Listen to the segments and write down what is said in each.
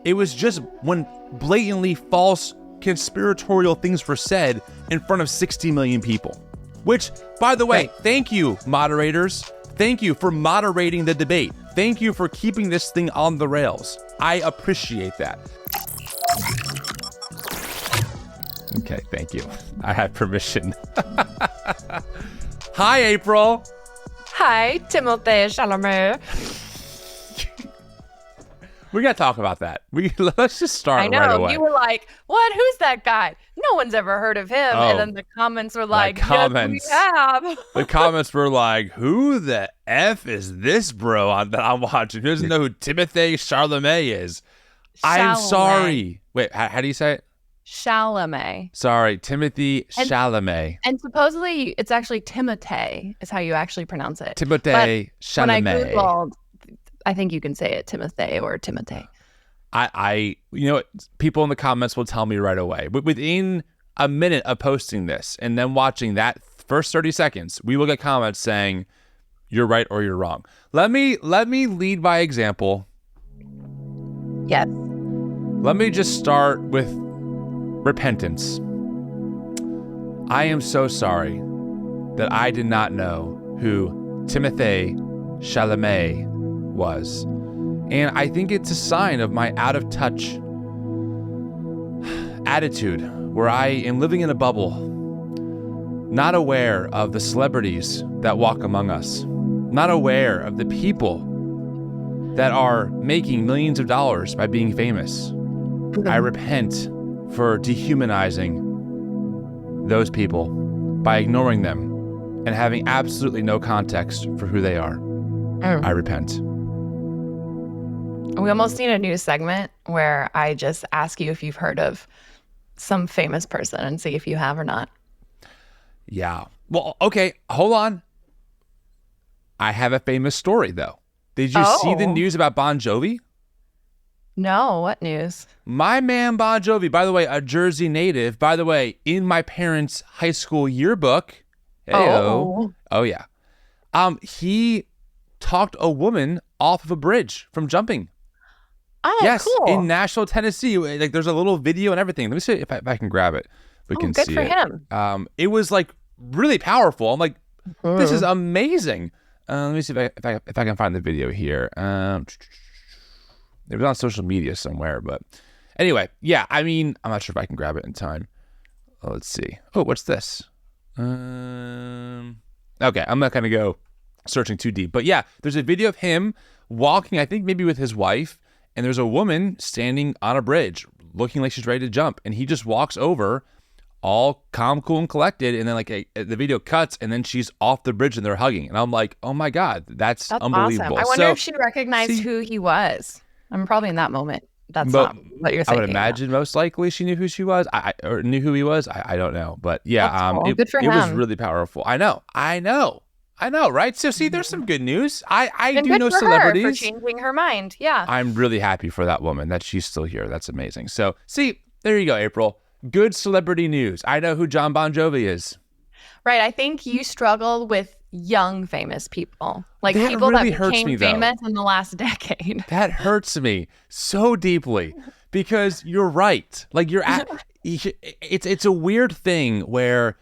It was just when blatantly false conspiratorial things were said in front of 60 million people. Which, by the way, thank you, moderators. Thank you for moderating the debate. Thank you for keeping this thing on the rails. I appreciate that. Okay, thank you. I have permission. Hi, April. Hi, Timothy Chalamet. We got to talk about that. Let's just start right away. You were like, what? Who's that guy? No one's ever heard of him. And then the comments were like, yes, we have. The comments were like, who the F is this bro that I'm watching? Who doesn't know who Timothy Chalamet is? I'm sorry. Wait, how do you say it? Chalamet. Sorry, Timothy Chalamet. And supposedly it's actually Timothy is how you actually pronounce it. Timothy Chalamet. When I Googled, I think you can say it Timothy or Timothy. I people in the comments will tell me right away. But within a minute of posting this and then watching that first 30 seconds, we will get comments saying you're right or you're wrong. Let me lead by example. Yes. Let me just start with repentance. I am so sorry that I did not know who Timothy Chalamet was. And I think it's a sign of my out of touch attitude where I am living in a bubble, not aware of the celebrities that walk among us, not aware of the people that are making millions of dollars by being famous. I repent for dehumanizing those people by ignoring them and having absolutely no context for who they are. I repent. We almost need a new segment where I just ask you if you've heard of some famous person and see if you have or not. Yeah. Well, okay, hold on. I have a famous story, though. Did you see the news about Bon Jovi? No, what news? My man Bon Jovi, by the way, a Jersey native, by the way, in my parents' high school yearbook. Oh yeah. He talked a woman off of a bridge from jumping. Oh, yes, cool. In Nashville, Tennessee. Like, there's a little video and everything. Let me see if I can grab it. We can see it. Good for him. It was like really powerful. I'm like, this is amazing. Let me see if I can find the video here. It was on social media somewhere, but anyway, yeah. I mean, I'm not sure if I can grab it in time. Let's see. Oh, what's this? Okay, I'm not gonna go searching too deep, but yeah, there's a video of him walking. I think maybe with his wife, and there's a woman standing on a bridge, looking like she's ready to jump, and he just walks over, all calm, cool, and collected, and then the video cuts, and then she's off the bridge and they're hugging, and I'm like, oh my god, that's unbelievable. Awesome. I wonder if she recognized who he was. I'm probably in that moment. That's not what you're thinking. I would imagine most likely she knew who she was. Or knew who he was. I don't know, but yeah, cool. Good for him. It was really powerful. I know, right? So see, there's some good news. I do know celebrities for changing her mind. Yeah, I'm really happy for that woman that she's still here. That's amazing. So see, there you go, April. Good celebrity news. I know who John Bon Jovi is. Right. I think you struggled with young famous people, like that people really that became famous in the last decade. That hurts me so deeply because you're right. Like it's a weird thing where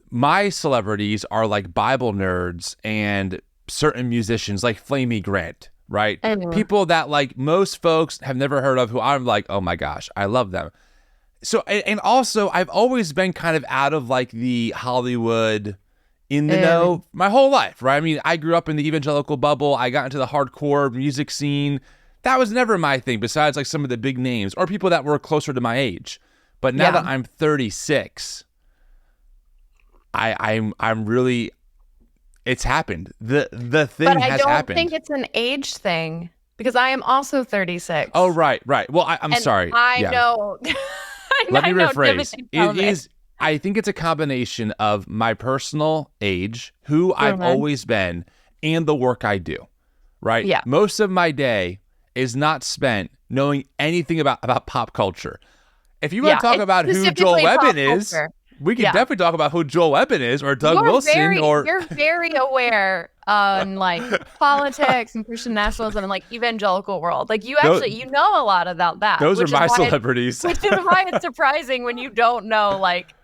my celebrities are like Bible nerds and certain musicians like Flamey Grant, right? People that like most folks have never heard of, who I'm like, oh my gosh, I love them. So, and also I've always been kind of out of like the Hollywood in the know my whole life, right? I mean, I grew up in the evangelical bubble. I got into the hardcore music scene. That was never my thing, besides like some of the big names or people that were closer to my age. But now that I'm 36, I'm really, it's happened. The thing has happened. But I don't think it's an age thing because I am also 36. Oh, right. Well, I'm sorry. I know. Let me rephrase. It is. I think it's a combination of my personal age, who I've always been, and the work I do, right? Yeah. Most of my day is not spent knowing anything about pop culture. If you want to talk about who Joel Webbin is, We can definitely talk about who Joel Eben is or Doug Wilson. You're very aware on like politics and Christian nationalism and like evangelical world. Like you know a lot about that. Those are my celebrities. Which is why it's surprising when you don't know like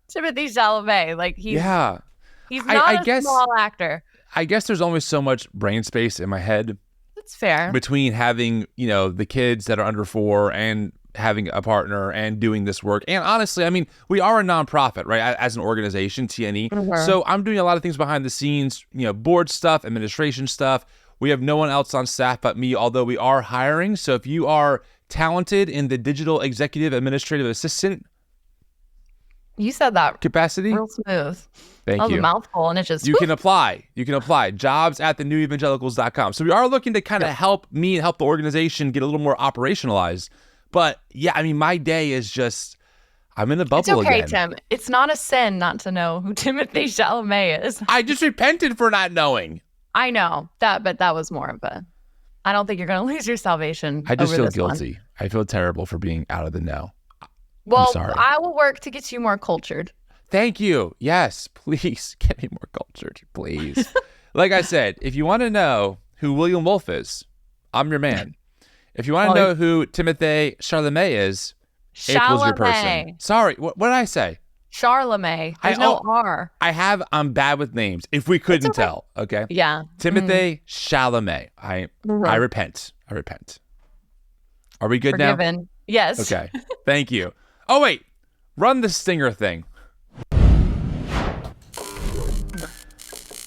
Timothée Chalamet. Like he's not a small actor. I guess there's only so much brain space in my head. That's fair. Between having, the kids that are under 4 and having a partner and doing this work. And honestly, I mean, we are a nonprofit, right? As an organization, TNE. Mm-hmm. So I'm doing a lot of things behind the scenes, board stuff, administration stuff. We have no one else on staff but me, although we are hiring. So if you are talented in the digital executive administrative assistant, you said that capacity, real smooth. Thank you. That was a mouthful, and it just... You can apply. Jobs at thenewevangelicals.com. So we are looking to kind of help me and help the organization get a little more operationalized. But yeah, I mean, my day is just, I'm in a bubble again. It's okay, Tim. It's not a sin not to know who Timothée Chalamet is. I just repented for not knowing. I know that, but that was more of a... I don't think you're going to lose your salvation. I just feel guilty. I feel terrible for being out of the know. Well, I'm sorry. I will work to get you more cultured. Thank you. Yes, please get me more cultured, please. Like I said, if you want to know who William Wolfe is, I'm your man. If you want to know who Timothée Chalamet is, April's your person. Sorry, what did I say? Charlemagne. There's no R. I'm bad with names. If we couldn't tell, okay? Yeah. Timothée Chalamet. I repent. Are we good Forgiven. now? Yes. Okay. Thank you. Oh, wait. Run the stinger thing.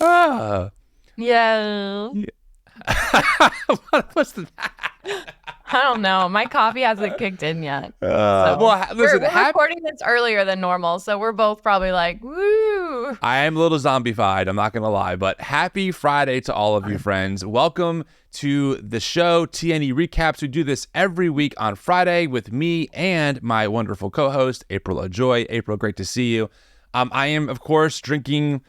Yeah. What was that? I don't know. My coffee hasn't kicked in yet. Listen, we're recording this earlier than normal, so we're both probably like, woo. I am a little zombified, I'm not going to lie, but happy Friday to all of you friends. Welcome to the show, TNE Recaps. We do this every week on Friday with me and my wonderful co-host, April Ajoy. April, great to see you. I am, of course, drinking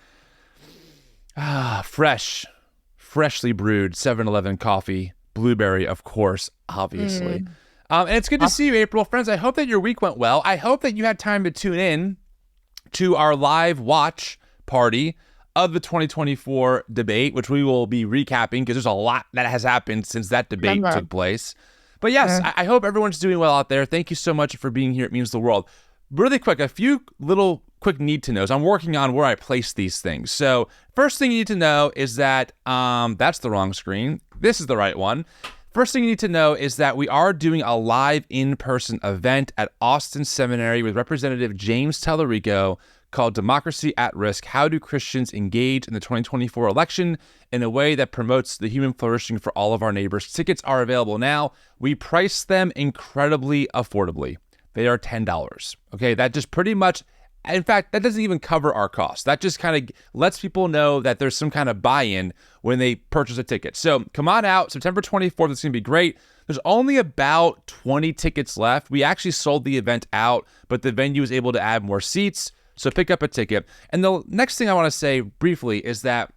freshly brewed 7-Eleven coffee. Blueberry, of course, obviously. And it's good to see you, April. Friends, I hope that your week went well. I hope that you had time to tune in to our live watch party of the 2024 debate, which we will be recapping because there's a lot that has happened since that debate took place. But yes, I hope everyone's doing well out there. Thank you so much for being here. It means the world. Really quick, a few little quick need to knows. I'm working on where I place these things. So first thing you need to know is that that's the wrong screen. This is the right one. First thing you need to know is that we are doing a live in-person event at Austin Seminary with Representative James Tallarico called Democracy at Risk: How Do Christians Engage in the 2024 Election in a Way That Promotes the Human Flourishing for All of Our Neighbors. Tickets are available now. We price them incredibly affordably. They are $10. Okay, that just pretty much, in fact, that doesn't even cover our costs. That just kind of lets people know that there's some kind of buy-in when they purchase a ticket. So come on out, September 24th. It's going to be great. There's only about 20 tickets left. We actually sold the event out, but the venue was able to add more seats. So pick up a ticket. And the next thing I want to say briefly is that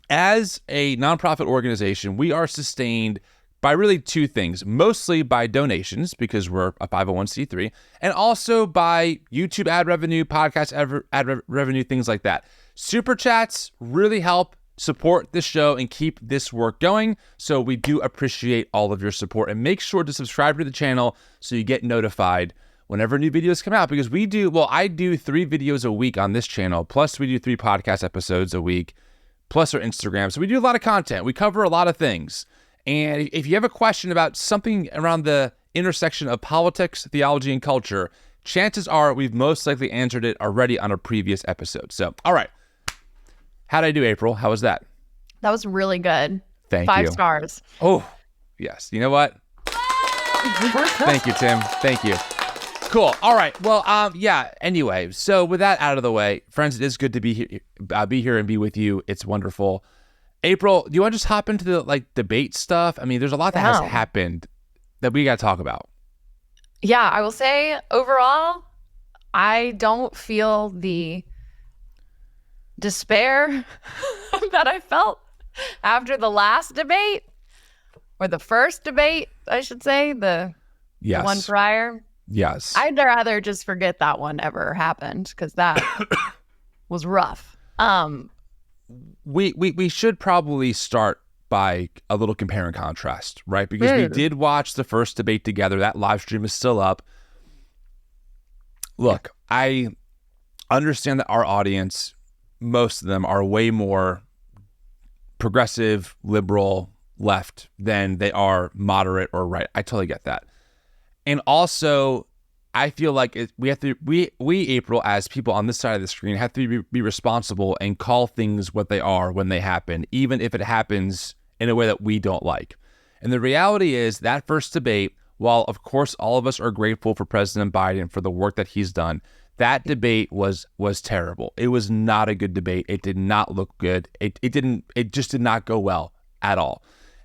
as a nonprofit organization, we are sustained by really two things, mostly by donations because we're a 501c3, and also by YouTube ad revenue, podcast ad revenue, things like that. Super chats really help support this show and keep this work going. So we do appreciate all of your support, and make sure to subscribe to the channel so you get notified whenever new videos come out, because I do 3 videos a week on this channel, plus we do 3 podcast episodes a week, plus our Instagram. So we do a lot of content. We cover a lot of things. And if you have a question about something around the intersection of politics, theology, and culture, chances are we've most likely answered it already on a previous episode. So, all right. How'd I do, April? How was that? That was really good. Thank you. 5 stars. Oh, yes. You know what? Thank you, Tim. Thank you. Cool. All right. Well, yeah. Anyway, so with that out of the way, friends, it is good to be here and be with you. It's wonderful. April, do you want to just hop into the debate stuff? I mean, there's a lot that has happened that we got to talk about. Yeah, I will say overall, I don't feel the despair that I felt after the last debate, or the first debate, I should say, the one prior. Yes. I'd rather just forget that one ever happened, because that was rough. We should probably start by a little compare and contrast, right? Because we did watch the first debate together. That live stream is still up. Look, I understand that our audience, most of them, are way more progressive, liberal, left than they are moderate or right. I totally get that. And also, I feel like we April, as people on this side of the screen, have to be responsible and call things what they are when they happen, even if it happens in a way that we don't like. And the reality is that first debate, while of course all of us are grateful for President Biden for the work that he's done, that debate was terrible. It was not a good debate. It did not look good. It just did not go well at all.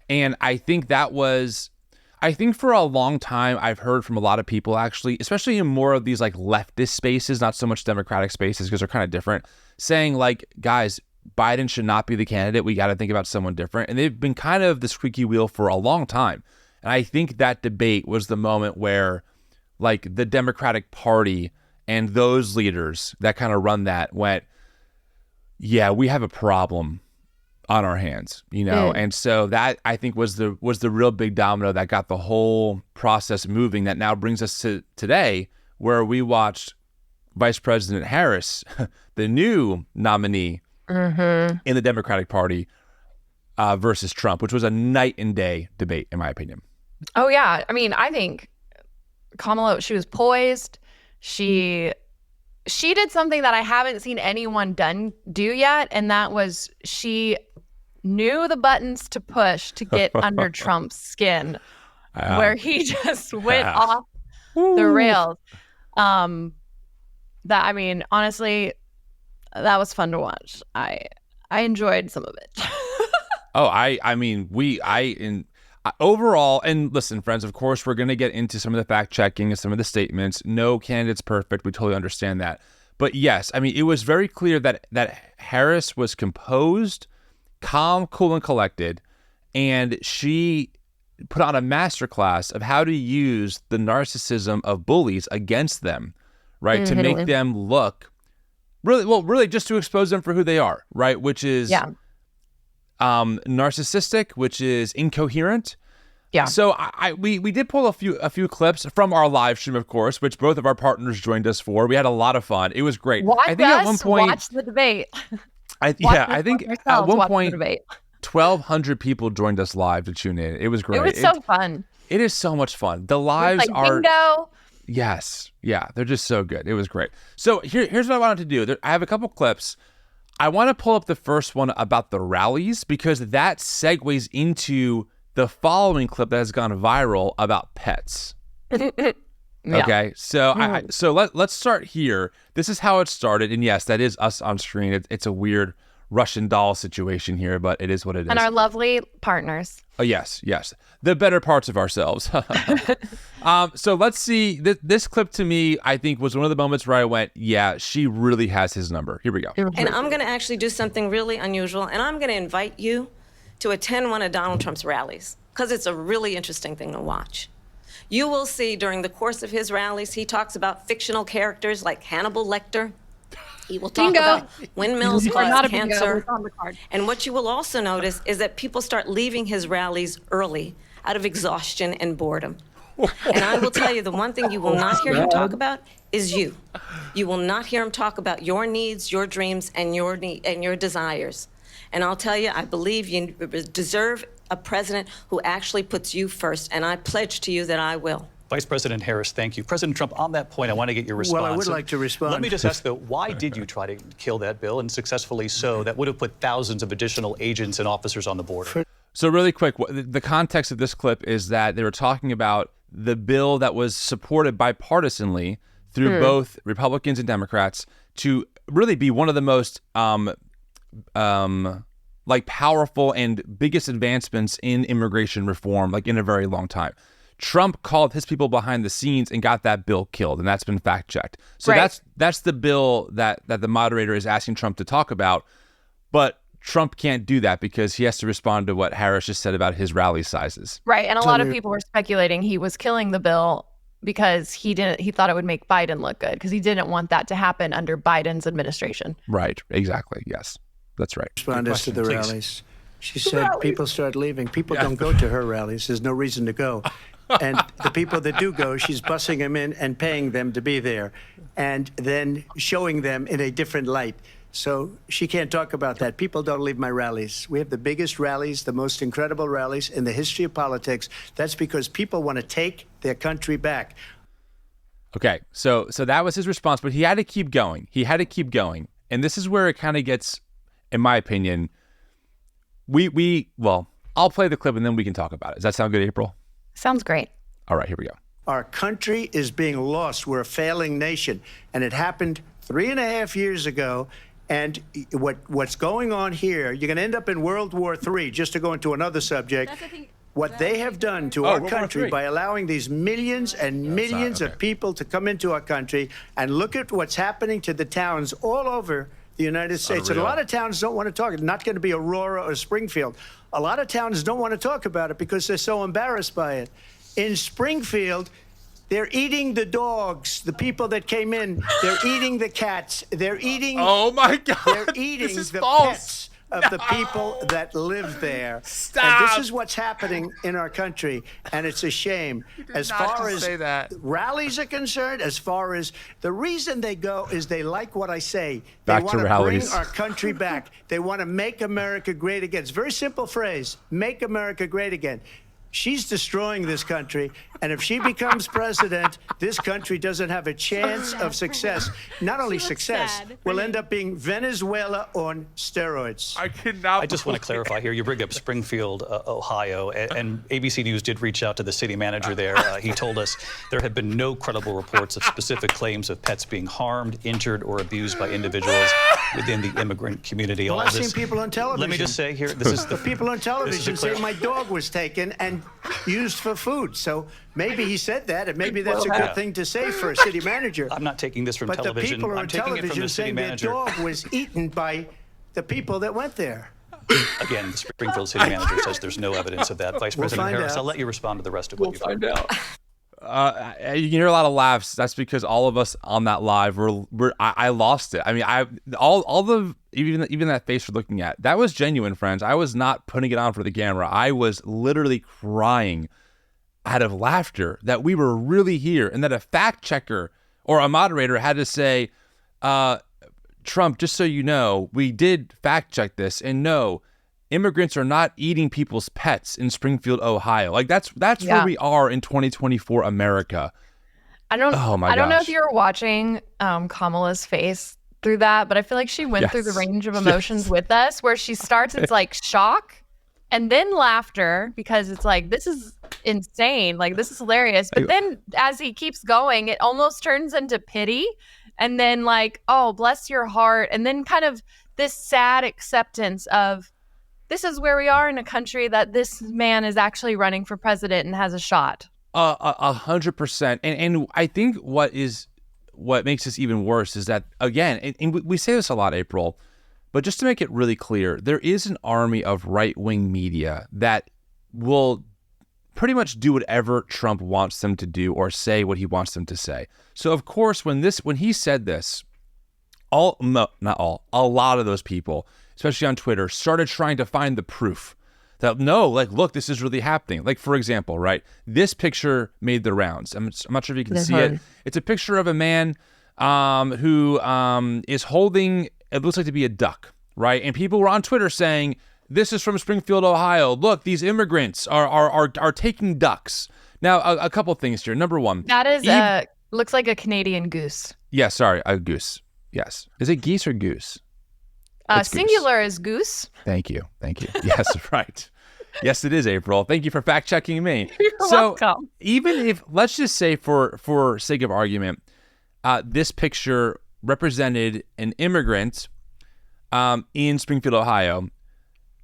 And I think for a long time, I've heard from a lot of people, actually, especially in more of these like leftist spaces, not so much Democratic spaces because they're kind of different, saying like, guys, Biden should not be the candidate. We got to think about someone different. And they've been kind of the squeaky wheel for a long time. And I think that debate was the moment where like the Democratic Party and those leaders that kind of run that went, yeah, we have a problem on our hands, and so that I think was the real big domino that got the whole process moving. That now brings us to today, where we watched Vice President Harris, the new nominee in the Democratic Party, versus Trump, which was a night and day debate, in my opinion. Oh yeah, I mean, I think Kamala, she was poised. She did something that I haven't seen anyone do yet, and that was she knew the buttons to push to get under Trump's skin, where he just went off the rails. That, I mean, honestly, that was fun to watch. I enjoyed some of it. Overall, and listen, friends, of course, we're going to get into some of the fact checking and some of the statements. No candidate's perfect. We totally understand that. But yes, I mean, it was very clear that Harris was composed, calm, cool, and collected, and she put on a masterclass of how to use the narcissism of bullies against them, right? To make them look really just to expose them for who they are, right? Which is narcissistic, which is incoherent. Yeah. So we did pull a few clips from our live stream, of course, which both of our partners joined us for. We had a lot of fun. It was great. At one point, watch the debate. I think at one point 1,200 people joined us live to tune in. It was great. It was so fun. It is so much fun. The lives are bingo. Yes. Yeah, they're just so good. It was great. So here's what I wanted to do. I have a couple clips. I want to pull up the first one about the rallies because that segues into the following clip that has gone viral about pets. Okay, so let's start here. This is how it started, and yes, that is us on screen. It's a weird Russian doll situation here, but it is what it is. And our lovely partners. Oh yes, the better parts of ourselves. So let's see. This clip to me, I think, was one of the moments where I went, "Yeah, she really has his number." Here we go. And I'm going to actually do something really unusual, and I'm going to invite you to attend one of Donald Trump's rallies because it's a really interesting thing to watch. You will see during the course of his rallies, he talks about fictional characters like Hannibal Lecter. He will talk about windmills cause cancer. And what you will also notice is that people start leaving his rallies early out of exhaustion and boredom. And I will tell you, the one thing you will not hear him talk about is you. You will not hear him talk about your needs, your dreams, and your desires. And I'll tell you, I believe you deserve a president who actually puts you first, and I pledge to you that I will. Vice President Harris, thank you. President Trump, on that point, I want to get your response. Well, I would like to respond. Let me just ask, though, why did you try to kill that bill, and successfully so? That would have put thousands of additional agents and officers on the border. So really quick, the context of this clip is that they were talking about the bill that was supported bipartisanly through both Republicans and Democrats to really be one of the most powerful and biggest advancements in immigration reform, like in a very long time. Trump called his people behind the scenes and got that bill killed, and that's been fact checked. So that's the bill that the moderator is asking Trump to talk about, but Trump can't do that because he has to respond to what Harris just said about his rally sizes. Right, and a lot of people were speculating he was killing the bill because he thought it would make Biden look good, because he didn't want that to happen under Biden's administration. Right. Exactly. Yes, that's right. Responded to the please. rallies. She said people start leaving. People don't go to her rallies. There's no reason to go. And the people that do go, she's bussing them in and paying them to be there, and then showing them in a different light. So she can't talk about that. People don't leave my rallies. We have the biggest rallies, the most incredible rallies in the history of politics. That's because people want to take their country back. Okay, so that was his response, but he had to keep going. And this is where it kind of gets, in my opinion, well, I'll play the clip and then we can talk about it. Does that sound good, April? Sounds great. All right, here we go. Our country is being lost. We're a failing nation. And it happened 3.5 years ago. And what's going on here, you're going to end up in World War III, just to go into another subject. What they have done to our country by allowing these millions and millions of people to come into our country, and look at what's happening to the towns all over the United States. And a lot of towns don't want to talk. It's not going to be Aurora or Springfield. A lot of towns don't want to talk about it because they're so embarrassed by it. In Springfield, they're eating the dogs, the people that came in. They're eating the cats. They're eating. Oh my God! They're eating the pets of the people that live there. Stop. And this is what's happening in our country, and it's a shame. As far as rallies are concerned, as far as the reason they go is they like what I say. They Back want to to rallies. bring our country back. They want to make America great again. It's a very simple phrase: make America great again. She's destroying this country, and if she becomes president, this country doesn't have a chance of success. Not only success, we'll end up being Venezuela on steroids. I just want to clarify here. You bring up Springfield, Ohio, and ABC News did reach out to the city manager there. He told us there have been no credible reports of specific claims of pets being harmed, injured, or abused by individuals within the immigrant community. Well, I've seen people on television. Let me just say here, this is the people on television say my dog was taken and used for food. So maybe he said that, and maybe that's a good thing to say for a city manager. I'm not taking this from but television. The people I'm on taking it from television the city saying manager. their dog was eaten by the people that went there. Again, the Springfield city manager says there's no evidence of that. Vice President Harris, out. I'll let you respond to the rest of what you've heard. You can hear a lot of laughs. That's because all of us on that live I lost it. I mean, all the even that face we're looking at, that was genuine, friends. I was not putting it on for the camera. I was literally crying out of laughter that we were really here, and that a fact checker or a moderator had to say, Trump, just so you know, we did fact check this, and no, immigrants are not eating people's pets in Springfield, Ohio. Like that's where we are in 2024 America. I don't know if gosh. you're watching Kamala's face through that, but I feel like she went through the range of emotions with us, where she starts, it's like shock and then laughter, because it's like, this is insane. Like, this is hilarious. But then as he keeps going, it almost turns into pity. And then like, oh, bless your heart. And then kind of this sad acceptance of, this is where we are in a country that this man is actually running for president and has a shot. 100%. And I think what makes this even worse is that, again, and we say this a lot, April, but just to make it really clear, there is an army of right-wing media that will pretty much do whatever Trump wants them to do or say what he wants them to say. So of course, when he said this, a lot of those people, especially on Twitter, started trying to find the proof that no, like, look, this is really happening. Like, for example, right, this picture made the rounds. I'm not sure if you can see it. It's a picture of a man who is holding, it looks like to be a duck, right? And people were on Twitter saying, this is from Springfield, Ohio. Look, these immigrants are taking ducks. Now, a couple things here. Number one. That is looks like a Canadian goose. Yeah, sorry, a goose. Yes. Is it geese or goose? Singular is goose. Thank you. Yes, right. Yes, it is, April. Thank you for fact checking me. You're welcome. Even if, let's just say for sake of argument, this picture represented an immigrant in Springfield, Ohio.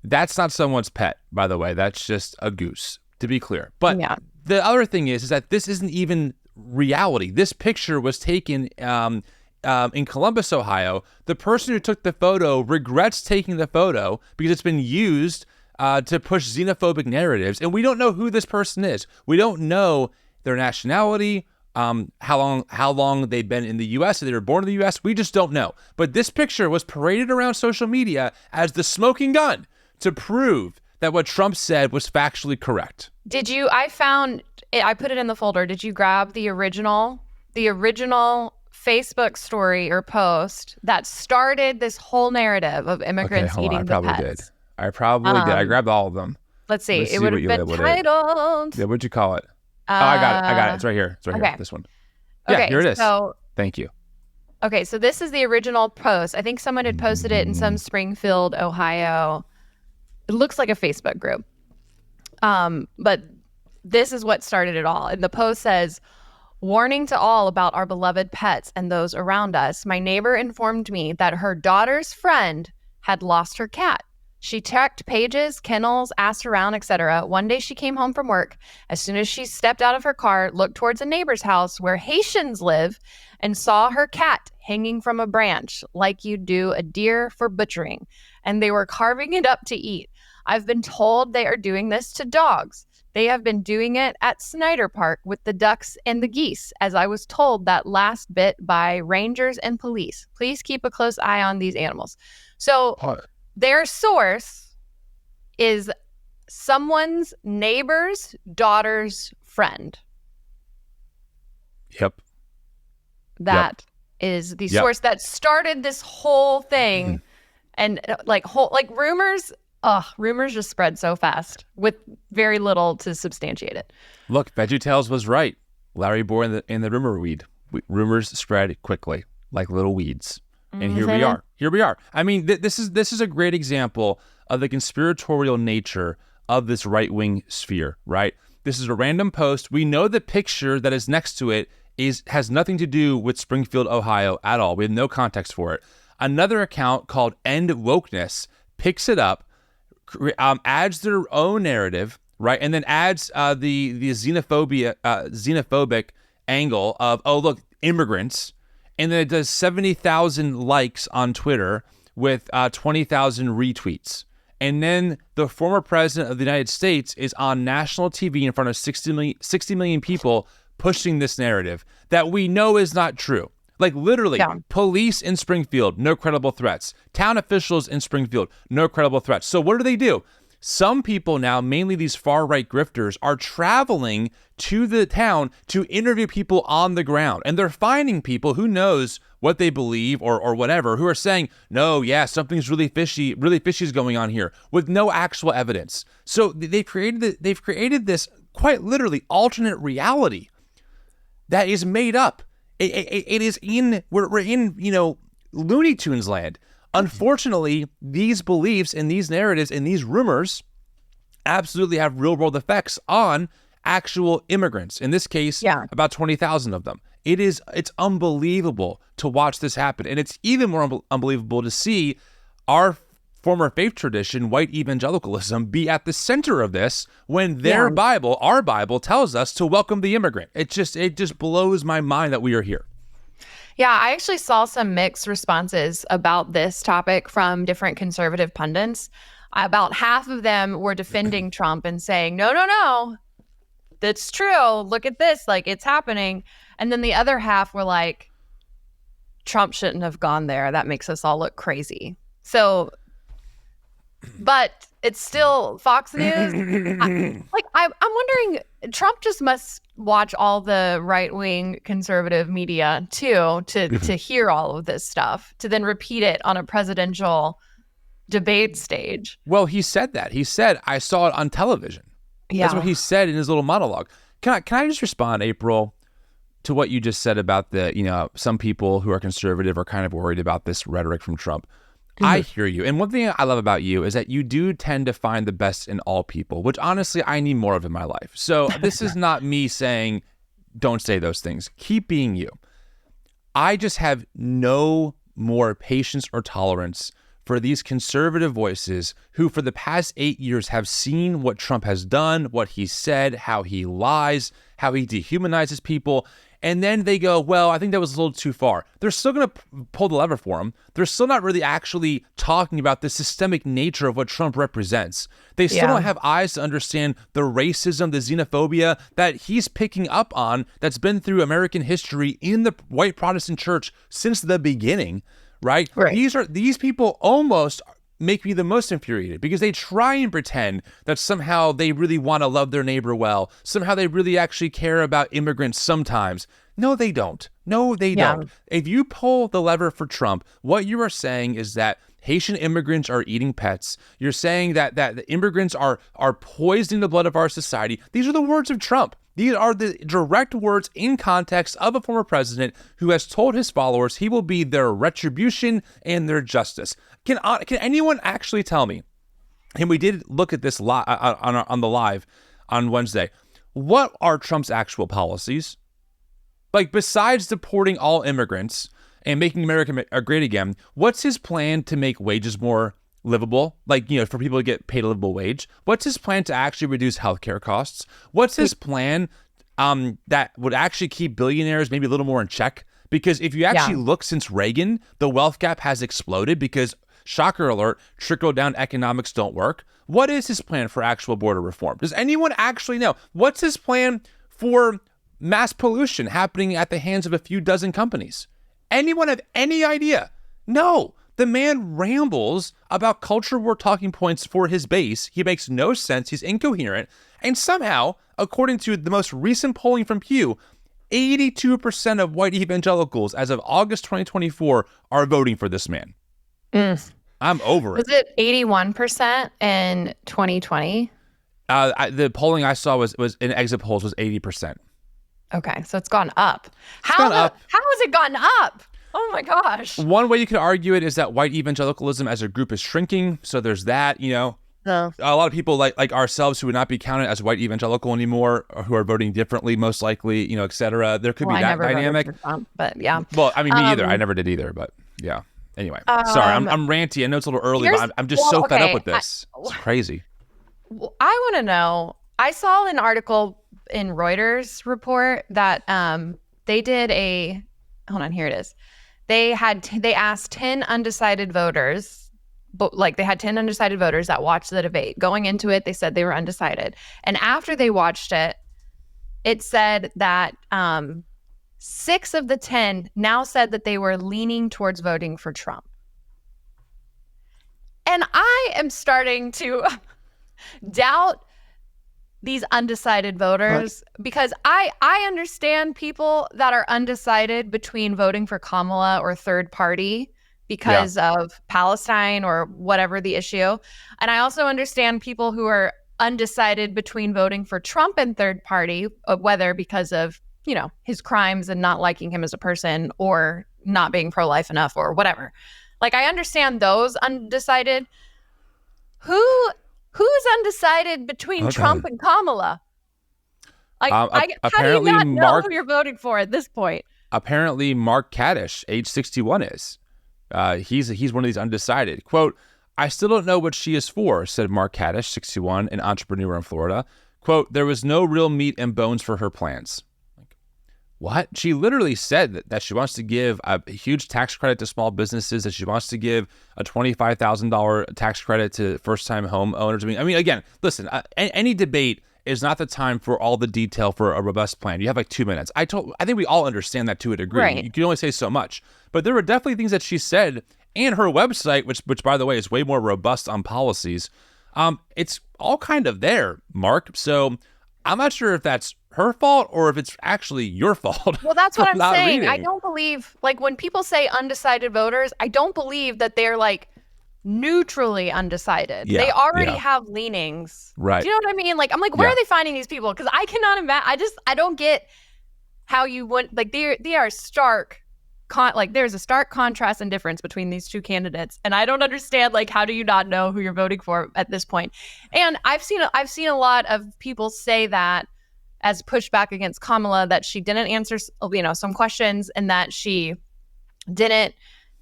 That's not someone's pet, by the way. That's just a goose, to be clear. But the other thing is that this isn't even reality. This picture was taken in Columbus, Ohio. The person who took the photo regrets taking the photo because it's been used to push xenophobic narratives. And we don't know who this person is. We don't know their nationality, How long they've been in the U.S. If they were born in the U.S., we just don't know. But this picture was paraded around social media as the smoking gun to prove that what Trump said was factually correct. I found it, I put it in the folder. Did you grab the original Facebook story or post that started this whole narrative of immigrants eating the pets? I probably did. I grabbed all of them. Let's see. It would have been titled. Yeah, what'd you call it? I got it. It's right here. Here. This one. Yeah, okay, here it is. So, thank you. Okay, so this is the original post. I think someone had posted it in some Springfield, Ohio. It looks like a Facebook group. But this is what started it all. And the post says, "Warning to all about our beloved pets and those around us. My neighbor informed me that her daughter's friend had lost her cat. She checked pages, kennels, asked around, etc. One day she came home from work. As soon as she stepped out of her car, looked towards a neighbor's house where Haitians live, and saw her cat hanging from a branch like you do a deer for butchering. And they were carving it up to eat. I've been told they are doing this to dogs. They have been doing it at Snyder Park with the ducks and the geese, as I was told that last bit by rangers and police. Please keep a close eye on these animals." So their source is someone's neighbor's daughter's friend. Yep. That is the source that started this whole thing. And rumors, rumors just spread so fast with very little to substantiate it. Look, VeggieTales was right. Larry Bohr in the rumor weed. Rumors spread quickly, like little weeds. And here we are. Here we are. I mean, this is a great example of the conspiratorial nature of this right-wing sphere, right? This is a random post. We know the picture that is next to it has nothing to do with Springfield, Ohio at all. We have no context for it. Another account called End Wokeness picks it up, adds their own narrative, right? And then adds the xenophobic angle of, oh, look, immigrants. And then it does 70,000 likes on Twitter with 20,000 retweets. And then the former president of the United States is on national TV in front of 60 million people pushing this narrative that we know is not true. Like literally, police in Springfield, no credible threats. Town officials in Springfield, no credible threats. So what do? Some people now, mainly these far-right grifters, are traveling to the town to interview people on the ground. And they're finding people who knows what they believe or whatever, who are saying, no, yeah, something's really fishy is going on here with no actual evidence. So they've created this quite literally alternate reality that is made up. We're in Looney Tunes land. Unfortunately, these beliefs and these narratives and these rumors absolutely have real world effects on actual immigrants. In this case, about 20,000 of them. It's unbelievable to watch this happen. And it's even more unbelievable to see our former faith tradition, white evangelicalism, be at the center of this when their Bible, our Bible, tells us to welcome the immigrant. It just blows my mind that we are here. Yeah, I actually saw some mixed responses about this topic from different conservative pundits. About half of them were defending Trump and saying, no, that's true. Look at this, like it's happening. And then the other half were like, Trump shouldn't have gone there. That makes us all look crazy. So, but it's still Fox News. I'm wondering, Trump just must watch all the right-wing conservative media too to hear all of this stuff, to then repeat it on a presidential debate stage. Well, he said that. He said, I saw it on television. Yeah. That's what he said in his little monologue. Can I just respond, April, to what you just said about some people who are conservative are kind of worried about this rhetoric from Trump? I hear you. And one thing I love about you is that you do tend to find the best in all people, which honestly I need more of in my life. So this is not me saying don't say those things. Keep being you. I just have no more patience or tolerance for these conservative voices who for the past 8 years have seen what Trump has done, what he said, how he lies, how he dehumanizes people. and then they go, well, I think that was a little too far. They're still going to pull the lever for him. They're still not really actually talking about the systemic nature of what Trump represents. They still don't have eyes to understand the racism, the xenophobia that he's picking up on that's been through American history in the white Protestant church since the beginning, right? These people almost make me the most infuriated because they try and pretend that somehow they really want to love their neighbor well. Somehow they really actually care about immigrants sometimes. No, they don't. No, they don't. If you pull the lever for Trump, what you are saying is that Haitian immigrants are eating pets. You're saying that the immigrants are poisoning the blood of our society. These are the words of Trump. These are the direct words in context of a former president who has told his followers he will be their retribution and their justice. Can anyone actually tell me, and we did look at this on the live on Wednesday, what are Trump's actual policies? Like, besides deporting all immigrants and making America great again, what's his plan to make wages more livable, like, for people to get paid a livable wage? What's his plan to actually reduce healthcare costs? What's his plan that would actually keep billionaires maybe a little more in check? Because if you actually look since Reagan, the wealth gap has exploded because, shocker alert, trickle-down economics don't work. What is his plan for actual border reform? Does anyone actually know? What's his plan for mass pollution happening at the hands of a few dozen companies? Anyone have any idea? No. The man rambles about culture war talking points for his base. He makes no sense. He's incoherent. And somehow, according to the most recent polling from Pew, 82% of white evangelicals as of August 2024 are voting for this man. I'm over it. Was it 81% in 2020? The polling I saw was in exit polls was 80%. Okay, so it's gone up. How has it gone up? Oh my gosh. One way you could argue it is that white evangelicalism as a group is shrinking. So there's that, A lot of people like ourselves who would not be counted as white evangelical anymore, or who are voting differently, most likely, et cetera. There could be that dynamic. Trump, but yeah. Well, I mean, me either. I never did either, but yeah. Anyway, sorry, I'm ranty. I know it's a little early, but I'm just so fed up with this. It's crazy. I want to know. I saw an article in Reuters report that they did a. Hold on, here it is. They asked 10 undecided voters, but they had 10 undecided voters that watched the debate. Going into it, they said they were undecided, and after they watched it, it said that 6 of the 10 now said that they were leaning towards voting for Trump. And I am starting to doubt these undecided voters because I understand people that are undecided between voting for Kamala or third party because of Palestine or whatever the issue. And I also understand people who are undecided between voting for Trump and third party, whether because of his crimes and not liking him as a person or not being pro-life enough or whatever. I understand those undecided. Who's undecided between Trump and Kamala? How do you not know who you're voting for at this point? Apparently, Mark Kaddish, age 61, is. He's one of these undecided. Quote, "I still don't know what she is for," said Mark Kaddish, 61, an entrepreneur in Florida. Quote, "There was no real meat and bones for her plans." What? She literally said that she wants to give a huge tax credit to small businesses, that she wants to give a $25,000 tax credit to first-time home owners. I mean, again, listen, any debate is not the time for all the detail for a robust plan. You have 2 minutes. I think we all understand that to a degree. Right. You can only say so much. But there were definitely things that she said, and her website, which by the way, is way more robust on policies. It's all kind of there, Mark. So I'm not sure if that's her fault or if it's actually your fault. Well, that's what I'm saying. Reading. I don't believe, when people say undecided voters, I don't believe that they're neutrally undecided. Yeah, they already have leanings. Right. Do you know what I mean? I'm where are they finding these people? Because I cannot imagine. I don't get how you would, they are stark. There's a stark contrast and difference between these two candidates, and I don't understand how do you not know who you're voting for at this point? And I've seen a lot of people say that as pushback against Kamala, that she didn't answer some questions, and that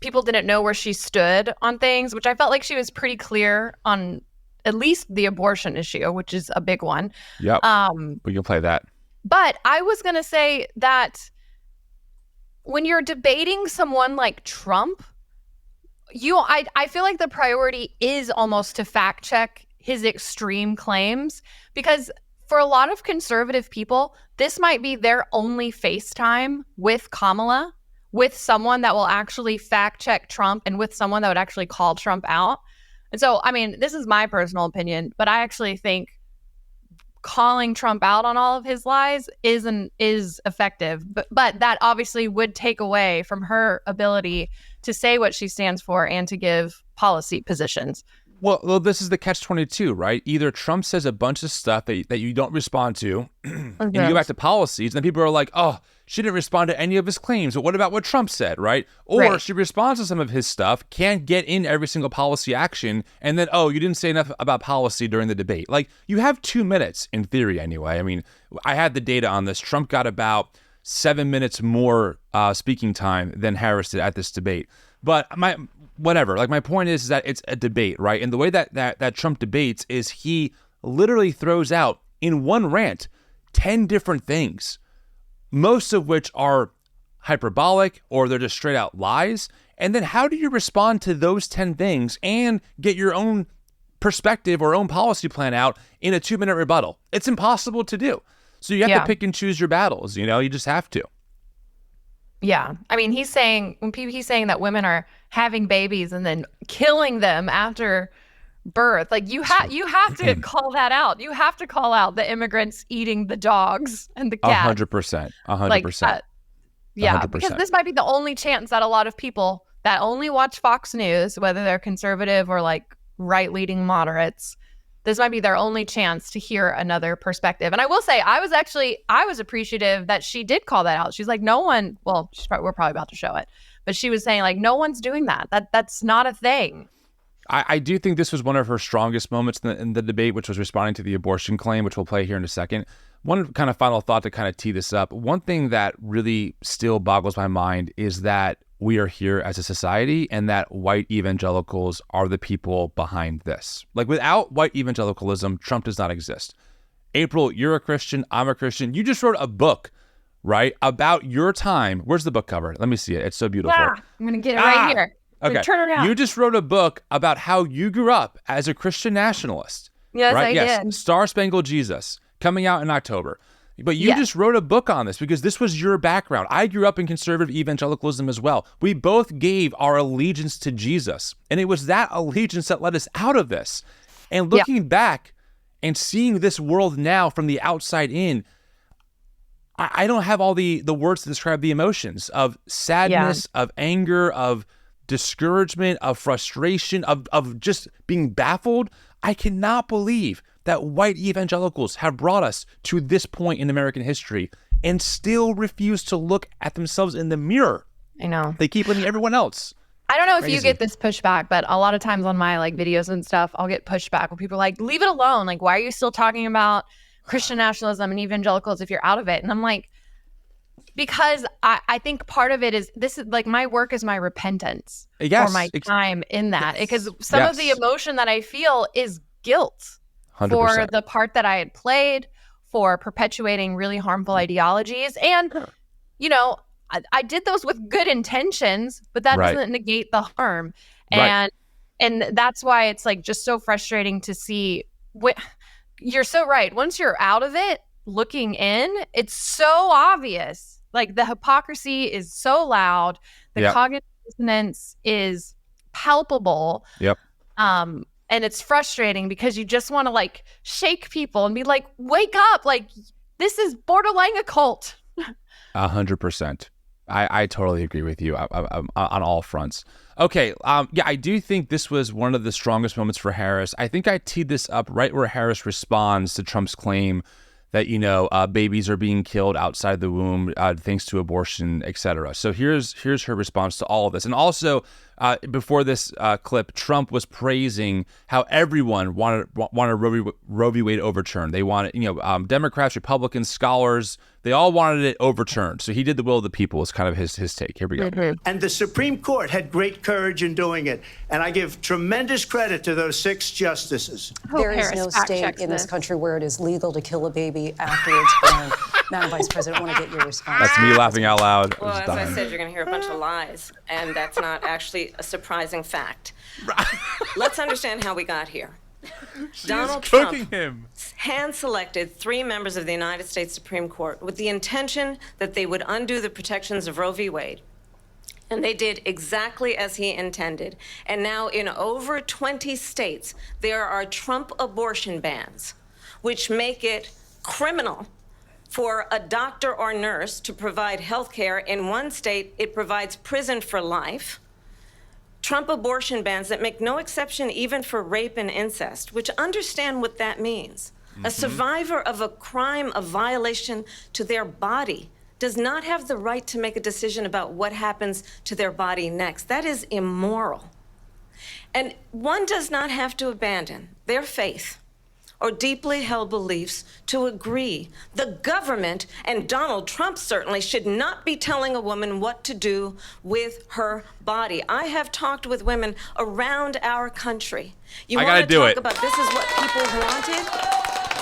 people didn't know where she stood on things, which I felt like she was pretty clear on at least the abortion issue, which is a big one. Yep. We can play that. But I was gonna say that when you're debating someone like Trump, I feel like the priority is almost to fact check his extreme claims, because for a lot of conservative people, this might be their only FaceTime with Kamala, with someone that will actually fact check Trump and with someone that would actually call Trump out. And so, I mean, this is my personal opinion, but I actually think calling Trump out on all of his lies is effective. But that obviously would take away from her ability to say what she stands for and to give policy positions. Well, this is the catch-22, right? Either Trump says a bunch of stuff that you don't respond to, and you go back to policies, and then people are like, oh, she didn't respond to any of his claims, but what about what Trump said, right? Or she responds to some of his stuff, can't get in every single policy action, and then, oh, you didn't say enough about policy during the debate. Like, you have 2 minutes, in theory anyway. I mean, I had the data on this. Trump got about 7 minutes more speaking time than Harris did at this debate. But my point is that it's a debate, right? And the way that Trump debates is he literally throws out in one rant 10 different things, most of which are hyperbolic or they're just straight out lies. And then how do you respond to those 10 things and get your own perspective or own policy plan out in a 2-minute rebuttal? It's impossible to do. So you have to pick and choose your battles, you just have to. Yeah. I mean, he's saying that women are having babies and then killing them after birth. Like you have to call that out. You have to call out the immigrants eating the dogs and the cats. 100%. 100%. Yeah, 100%. because this might be the only chance that a lot of people that only watch Fox News, whether they're conservative or like right-leaning moderates, this might be their only chance to hear another perspective. And I will say, I was appreciative that she did call that out. She's like, no one, well, we're probably about to show it, but she was saying like, no one's doing that. That's not a thing. I do think this was one of her strongest moments in the debate, which was responding to the abortion claim, which we'll play here in a second. One kind of final thought to kind of tee this up. One thing that really still boggles my mind is that we are here as a society and that white evangelicals are the people behind this. Like without white evangelicalism, Trump does not exist. April, you're a Christian. I'm a Christian. You just wrote a book, right, about your time. Where's the book cover? Let me see it. It's so beautiful. I'm going to get it right here. Okay. Turn it around. You just wrote a book about how you grew up as a Christian nationalist. Yes, right? I did. Star Spangled Jesus, coming out in October. But you just wrote a book on this because this was your background. I grew up in conservative evangelicalism as well. We both gave our allegiance to Jesus. And it was that allegiance that led us out of this. And looking back and seeing this world now from the outside in, I don't have all the words to describe the emotions of sadness, of anger, of discouragement, of frustration, of just being baffled. I cannot believe that white evangelicals have brought us to this point in American history and still refuse to look at themselves in the mirror. I know. They keep looking at everyone else. I don't know if you get this pushback, but a lot of times on my like videos and stuff, I'll get pushback where people are like, leave it alone. Like, why are you still talking about Christian nationalism and evangelicals if you're out of it? And I'm like, because I think part of it is this is like my work is my repentance for my time in that. Because some of the emotion that I feel is guilt 100%. For the part that I had played, for perpetuating really harmful ideologies. And, I did those with good intentions, but that doesn't negate the harm. And that's why it's like just so frustrating to see. You're so right. Once you're out of it, looking in, it's so obvious. Like the hypocrisy is so loud. The cognitive dissonance is palpable. And it's frustrating because you just want to like shake people and be like, wake up. Like this is borderline a cult. 100%. I totally agree with you on all fronts. Okay. I do think this was one of the strongest moments for Harris. I think I teed this up right where Harris responds to Trump's claim that, babies are being killed outside the womb thanks to abortion, et cetera. So here's her response to all of this. And also, before this clip, Trump was praising how everyone wanted Roe v. Wade overturned. They wanted, Democrats, Republicans, scholars, they all wanted it overturned. So he did the will of the people is kind of his take. Here we go. Mm-hmm. And the Supreme Court had great courage in doing it. And I give tremendous credit to those 6 justices. There is no state in this country where it is legal to kill a baby after it's born. Madam Vice President, I want to get your response. That's me laughing out loud. Well, Just as I dying. said, you're going to hear a bunch of lies, and that's not actually a surprising fact. Let's understand how we got here. Donald cooking Trump him. hand-selected 3 members of the United States Supreme Court with the intention that they would undo the protections of Roe v. Wade. And they did exactly as he intended. And now in over 20 states, there are Trump abortion bans, which make it criminal for a doctor or nurse to provide health care. In one state, it provides prison for life. Trump abortion bans that make no exception even for rape and incest, which understand what that means. A survivor of a crime, a violation to their body, does not have the right to make a decision about what happens to their body next. That is immoral. And one does not have to abandon their faith or deeply held beliefs to agree. The government, and Donald Trump certainly, should not be telling a woman what to do with her body. I have talked with women around our country. You want to talk about this is what people wanted?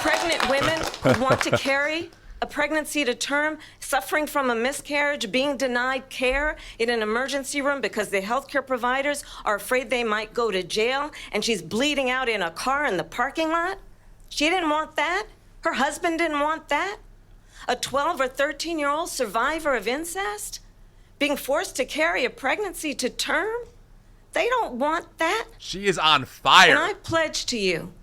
Pregnant women who want to carry a pregnancy to term, suffering from a miscarriage, being denied care in an emergency room because the healthcare providers are afraid they might go to jail, and she's bleeding out in a car in the parking lot. She didn't want that. Her husband didn't want that. A 12 or 13-year-old survivor of incest being forced to carry a pregnancy to term. They don't want that. She is on fire. And I pledge to you,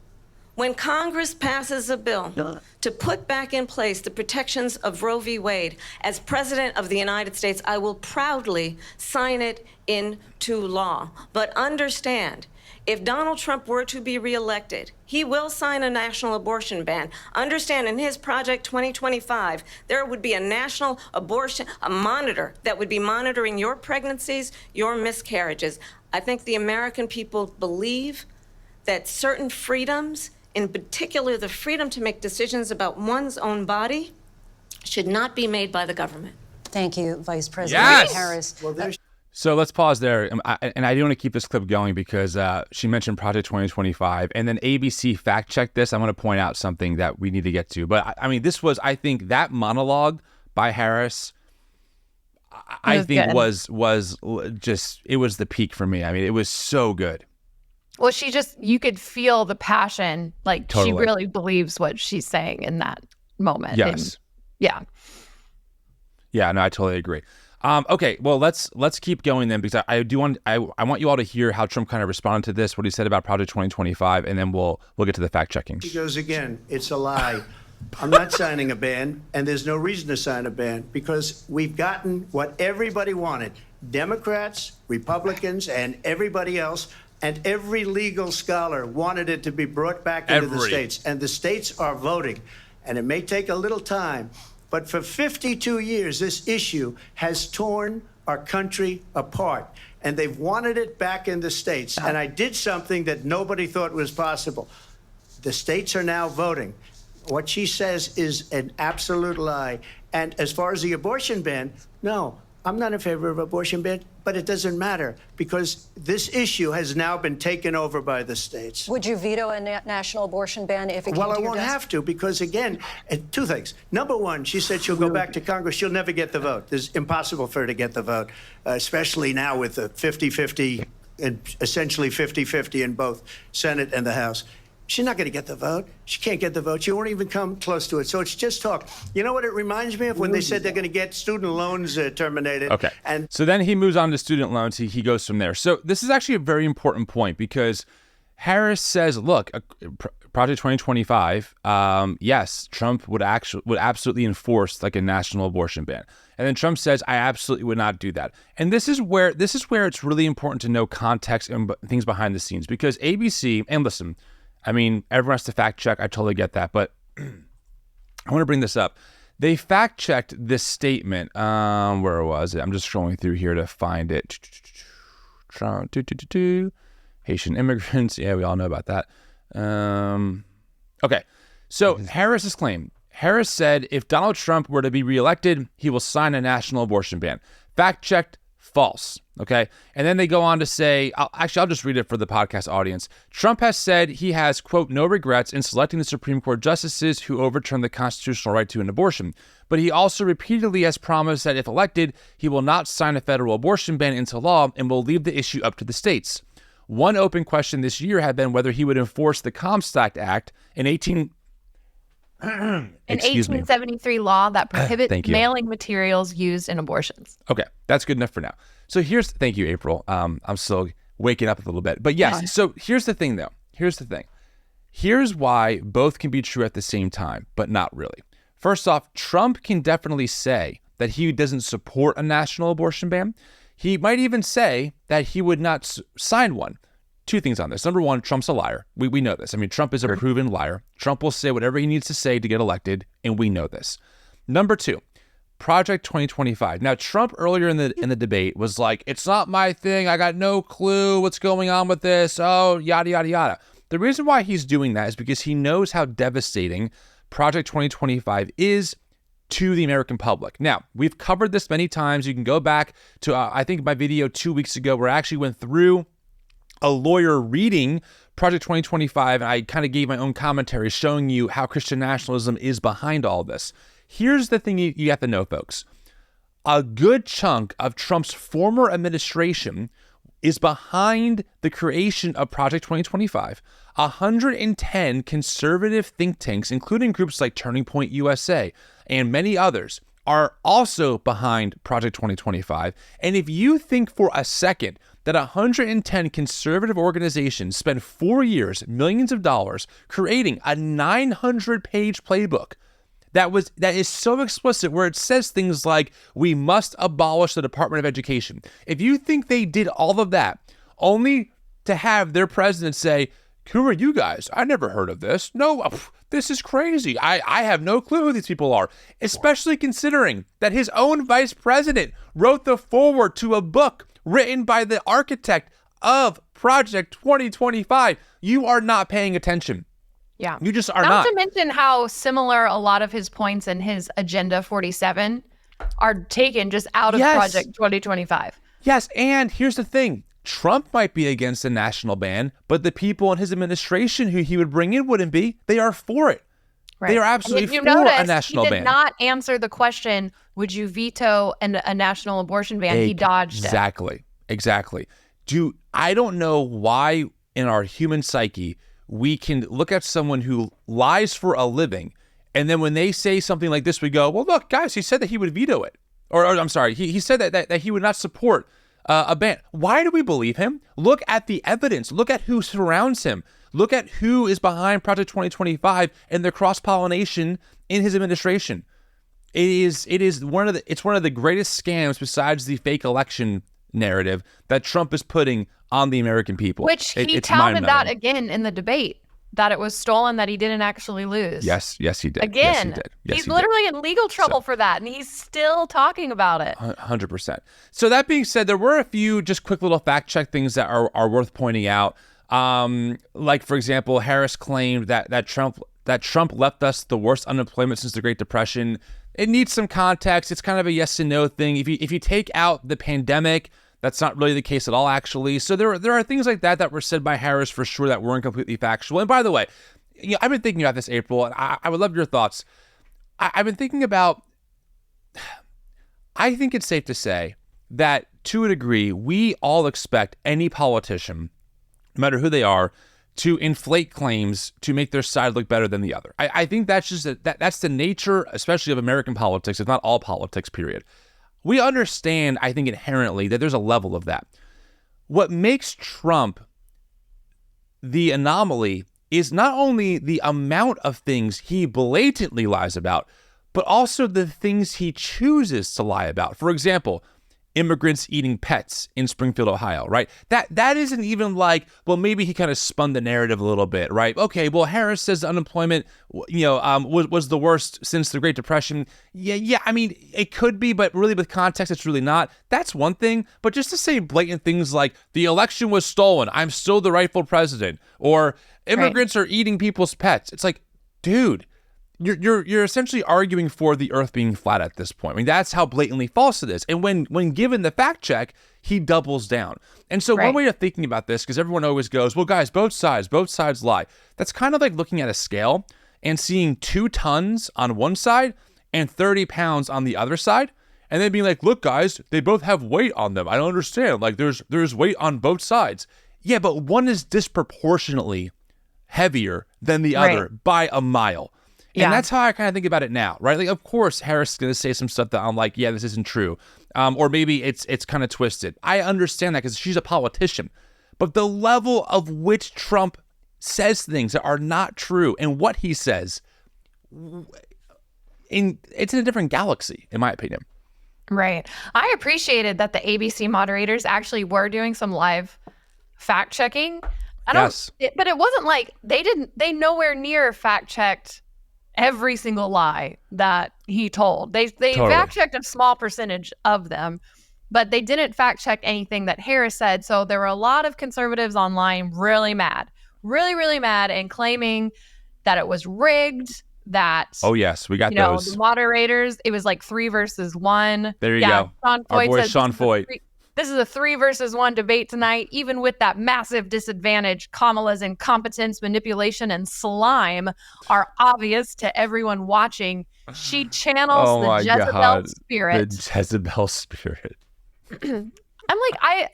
when Congress passes a bill to put back in place the protections of Roe v. Wade, as President of the United States, I will proudly sign it into law. But understand, if Donald Trump were to be reelected, he will sign a national abortion ban. Understand, in his Project 2025, there would be a national abortion, a monitor that would be monitoring your pregnancies, your miscarriages. I think the American people believe that certain freedoms, in particular the freedom to make decisions about one's own body, should not be made by the government. Thank you, Vice President Harris. So let's pause there. And I do want to keep this clip going because she mentioned Project 2025 and then ABC fact checked this. I want to point out something that we need to get to. But I mean, this was, I think that monologue by Harris, I think was just, it was the peak for me. I mean, it was so good. Well, you could feel the passion. Like Totally. she really believes what she's saying in that moment. Yes. And, yeah. Yeah, no, I totally agree. Okay, well, let's keep going then because I want you all to hear how Trump kind of responded to this, what he said about Project 2025, and then we'll get to the fact checking. He goes again, it's a lie. I'm not signing a ban, and there's no reason to sign a ban because we've gotten what everybody wanted. Democrats, Republicans, and everybody else, and every legal scholar wanted it to be brought back into the states. And the states are voting. And it may take a little time, but for 52 years, this issue has torn our country apart. And they've wanted it back in the states. And I did something that nobody thought was possible. The states are now voting. What she says is an absolute lie. And as far as the abortion ban, no, I'm not in favor of abortion ban, but it doesn't matter because this issue has now been taken over by the states. Would you veto a national abortion ban if it came to your Well, I won't desk? have to because, again, two things. Number one, she said she'll go back to Congress. She'll never get the vote. It's impossible for her to get the vote, especially now with the 50-50 and essentially 50-50 in both Senate and the House. She's not going to get the vote. She can't get the vote. She won't even come close to it. So it's just talk. You know what it reminds me of when they said they're going to get student loans terminated. Okay. And so then he moves on to student loans. He goes from there. So this is actually a very important point because Harris says, look, Project 2025, yes, Trump would absolutely enforce like a national abortion ban. And then Trump says, I absolutely would not do that. And this is where it's really important to know context and things behind the scenes because ABC, and listen, I mean, everyone has to fact check. I totally get that. But I want to bring this up. They fact checked this statement. Where was it? I'm just scrolling through here to find it. Haitian immigrants. Yeah, we all know about that. Okay. So Harris's claim. Harris said if Donald Trump were to be reelected, he will sign a national abortion ban. Fact checked. False. Okay. And then they go on to say, I'll just read it for the podcast audience. Trump has said he has, quote, no regrets in selecting the Supreme Court justices who overturned the constitutional right to an abortion. But he also repeatedly has promised that if elected, he will not sign a federal abortion ban into law and will leave the issue up to the states. One open question this year had been whether he would enforce the Comstock Act, an 1873 law that prohibits mailing materials used in abortions. Okay, that's good enough for now. So thank you, April. I'm still waking up a little bit. But yes, so here's the thing, though. Here's the thing. Here's why both can be true at the same time, but not really. First off, Trump can definitely say that he doesn't support a national abortion ban. He might even say that he would not sign one. Two things on this. Number one, Trump's a liar. We know this. I mean, Trump is a proven liar. Trump will say whatever he needs to say to get elected, and we know this. Number two, Project 2025. Now, Trump earlier in the debate was like, it's not my thing. I got no clue what's going on with this. Oh, yada, yada, yada. The reason why he's doing that is because he knows how devastating Project 2025 is to the American public. Now, we've covered this many times. You can go back to, I think, my video 2 weeks ago where I actually went through a lawyer reading Project 2025, and I kind of gave my own commentary showing you how Christian nationalism is behind all this. Here's the thing you have to know, folks. A good chunk of Trump's former administration is behind the creation of Project 2025. 110 conservative think tanks, including groups like Turning Point USA and many others, are also behind Project 2025. And if you think for a second that 110 conservative organizations spent 4 years, millions of dollars, creating a 900-page playbook that is so explicit where it says things like, we must abolish the Department of Education. If you think they did all of that only to have their president say, who are you guys? I never heard of this. No, this is crazy. I have no clue who these people are, especially considering that his own vice president wrote the foreword to a book written by the architect of Project 2025. You are not paying attention. Yeah. You just are not. Not to mention how similar a lot of his points in his Agenda 47 are taken just out of Project 2025. Yes, and here's the thing. Trump might be against a national ban, but the people in his administration who he would bring in wouldn't be. They are for it. Right. They are absolutely for a national ban. He did not answer the question, would you veto a national abortion ban? He dodged it. Exactly. I don't know why in our human psyche we can look at someone who lies for a living, and then when they say something like this, we go, well, look, guys, he said that he would veto it. Or I'm sorry, he said that he would not support a ban. Why do we believe him? Look at the evidence. Look at who surrounds him. Look at who is behind Project 2025 and the cross-pollination in his administration. It's one of the greatest scams besides the fake election narrative that Trump is putting on the American people. Which he touted that again in the debate, that it was stolen, that he didn't actually lose. Yes, he did. Again, yes, he did. He's literally in legal trouble for that, and he's still talking about it. 100%. So that being said, there were a few just quick little fact check things that are worth pointing out. Like, for example, Harris claimed that Trump left us the worst unemployment since the Great Depression. It needs some context. It's kind of a yes and no thing. If you take out the pandemic, that's not really the case at all, actually. So there are things like that were said by Harris for sure that weren't completely factual. And by the way, I've been thinking about this, April, and I would love your thoughts. I've been thinking about, I think it's safe to say that to a degree, we all expect any politician, no matter who they are, to inflate claims to make their side look better than the other. I think that's just that's the nature, especially of American politics, if not all politics, period. We understand, I think, inherently that there's a level of that. What makes Trump the anomaly is not only the amount of things he blatantly lies about, but also the things he chooses to lie about. For example, immigrants eating pets in Springfield, Ohio, right? That isn't even like, well, maybe he kind of spun the narrative a little bit, right? Okay, well, Harris says unemployment, was the worst since the Great Depression. Yeah. I mean, it could be, but really with context, it's really not. That's one thing. But just to say blatant things like the election was stolen, I'm still the rightful president, or immigrants are eating people's pets. It's like, dude, you're essentially arguing for the earth being flat at this point. I mean, that's how blatantly false it is. And when given the fact check, he doubles down. And so one way of thinking about this, because everyone always goes, well, guys, both sides lie. That's kind of like looking at a scale and seeing 2 tons on one side and 30 pounds on the other side. And then being like, look, guys, they both have weight on them. I don't understand. Like, there's weight on both sides. Yeah, but one is disproportionately heavier than the other by a mile. And that's how I kind of think about it now, right? Like, of course, Harris is going to say some stuff that I'm like, yeah, this isn't true. Or maybe it's kind of twisted. I understand that because she's a politician. But the level of which Trump says things that are not true and what he says, it's in a different galaxy, in my opinion. Right. I appreciated that the ABC moderators actually were doing some live fact checking. But it wasn't like they nowhere near fact checked every single lie that he told. They Totally. fact checked a small percentage of them, but they didn't fact check anything that Harris said. So there were a lot of conservatives online really mad, really mad, and claiming that it was rigged. That we got those. The moderators, it was like 3 versus 1. There you go. Our boy Sean Foyt. This is a 3 versus 1 debate tonight. Even with that massive disadvantage, Kamala's incompetence, manipulation, and slime are obvious to everyone watching. She channels the Jezebel spirit. The Jezebel spirit. I'm like,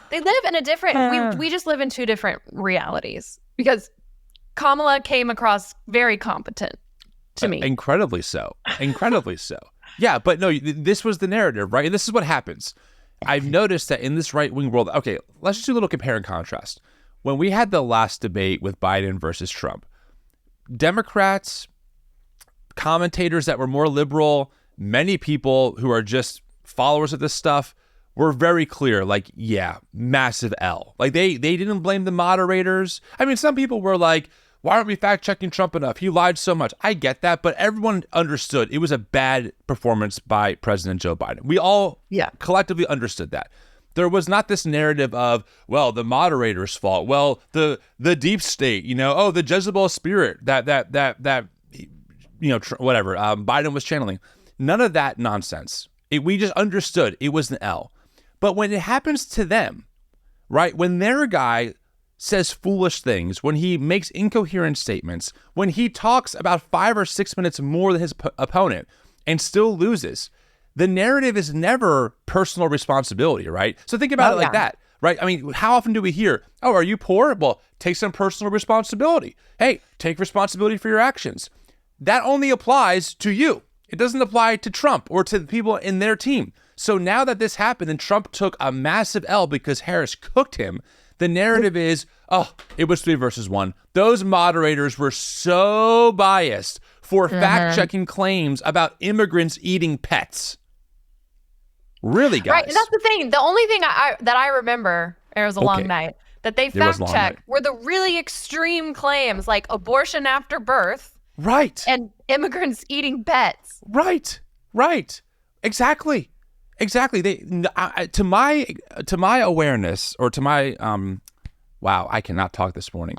they live in a different. We just live in 2 different realities because Kamala came across very competent to me. Incredibly so. Yeah, but no, this was the narrative, right? And this is what happens. I've noticed that in this right-wing world, okay, let's just do a little compare and contrast. When we had the last debate with Biden versus Trump, Democrats, commentators that were more liberal, many people who are just followers of this stuff were very clear, like, yeah, massive L. Like, they didn't blame the moderators. I mean, some people were like, why aren't we fact-checking Trump enough? He lied so much. I get that, but everyone understood it was a bad performance by President Joe Biden. We all collectively understood that. There was not this narrative of, well, the moderator's fault. Well, the deep state, the Jezebel spirit that whatever, Biden was channeling. None of that nonsense. We just understood it was an L. But when it happens to them, right, when their guy says foolish things, when he makes incoherent statements, when he talks about 5 or 6 minutes more than his opponent and still loses, the narrative is never personal responsibility, right? So think about it like that, right? I mean, how often do we hear, oh, are you poor? Well, take some personal responsibility. Hey, take responsibility for your actions. That only applies to you. It doesn't apply to Trump or to the people in their team. So now that this happened and Trump took a massive L because Harris cooked him, the narrative is, oh, it was 3 versus 1. Those moderators were so biased for fact-checking claims about immigrants eating pets. Really, guys? Right, and that's the thing. The only thing that I remember, it was a long night, that they fact-checked were the really extreme claims, like abortion after birth. Right. And immigrants eating pets. Right. Exactly. They to my awareness, or to my wow, I cannot talk this morning.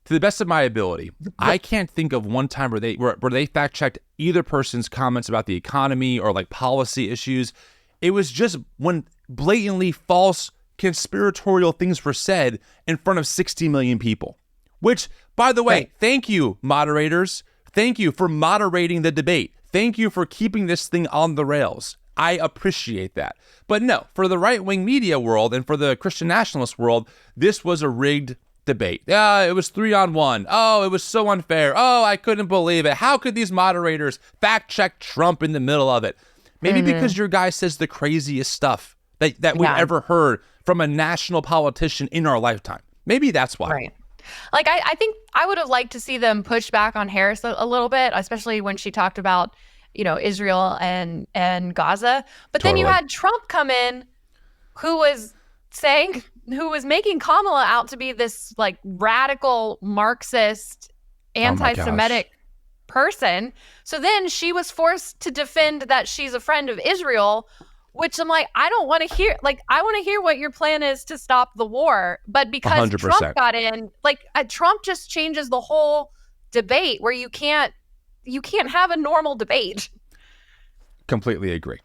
To the best of my ability, I can't think of one time where they fact checked either person's comments about the economy or like policy issues. It was just when blatantly false conspiratorial things were said in front of 60 million people. Which, by the way, thank you, moderators. Thank you for moderating the debate. Thank you for keeping this thing on the rails. I appreciate that. But no, for the right-wing media world and for the Christian nationalist world, this was a rigged debate. It was 3-on-1. Oh, it was so unfair. Oh, I couldn't believe it. How could these moderators fact-check Trump in the middle of it? Maybe because your guy says the craziest stuff that we've ever heard from a national politician in our lifetime. Maybe that's why. Right. Like, I think I would have liked to see them push back on Harris a little bit, especially when she talked about Israel and Gaza. But then you had Trump come in who was making Kamala out to be this like radical Marxist, anti-Semitic person. So then she was forced to defend that she's a friend of Israel, which I'm like, I don't want to hear. Like, I want to hear what your plan is to stop the war. But because 100%. Trump got in, like Trump just changes the whole debate where you can't you can't have a normal debate. Completely agree.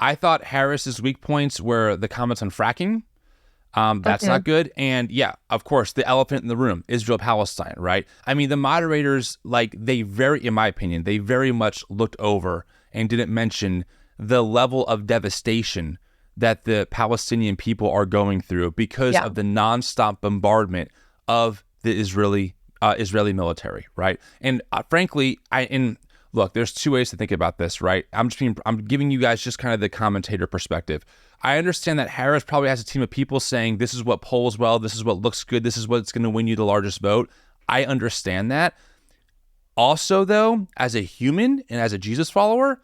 I thought Harris's weak points were the comments on fracking. That's not good. And yeah, of course, the elephant in the room, Israel-Palestine, right? I mean, the moderators, in my opinion, they very much looked over and didn't mention the level of devastation that the Palestinian people are going through because of the nonstop bombardment of the Israeli military, right? And frankly, look, there's two ways to think about this, right? I'm giving you guys just kind of the commentator perspective. I understand that Harris probably has a team of people saying this is what polls well, this is what looks good, this is what's going to win you the largest vote. I understand that. Also, though, as a human and as a Jesus follower,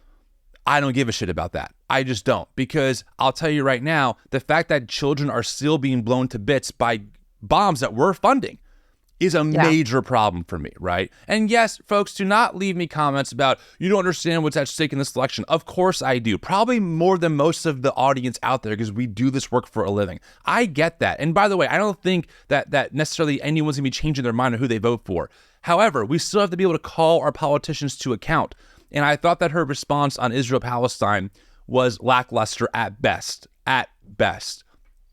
I don't give a shit about that. I just don't, because I'll tell you right now, the fact that children are still being blown to bits by bombs that we're funding is a major problem for me, right? And yes, folks, do not leave me comments about, you don't understand what's at stake in this election. Of course I do. Probably more than most of the audience out there, because we do this work for a living. I get that. And by the way, I don't think that necessarily anyone's going to be changing their mind on who they vote for. However, we still have to be able to call our politicians to account. And I thought that her response on Israel-Palestine was lackluster at best. At best.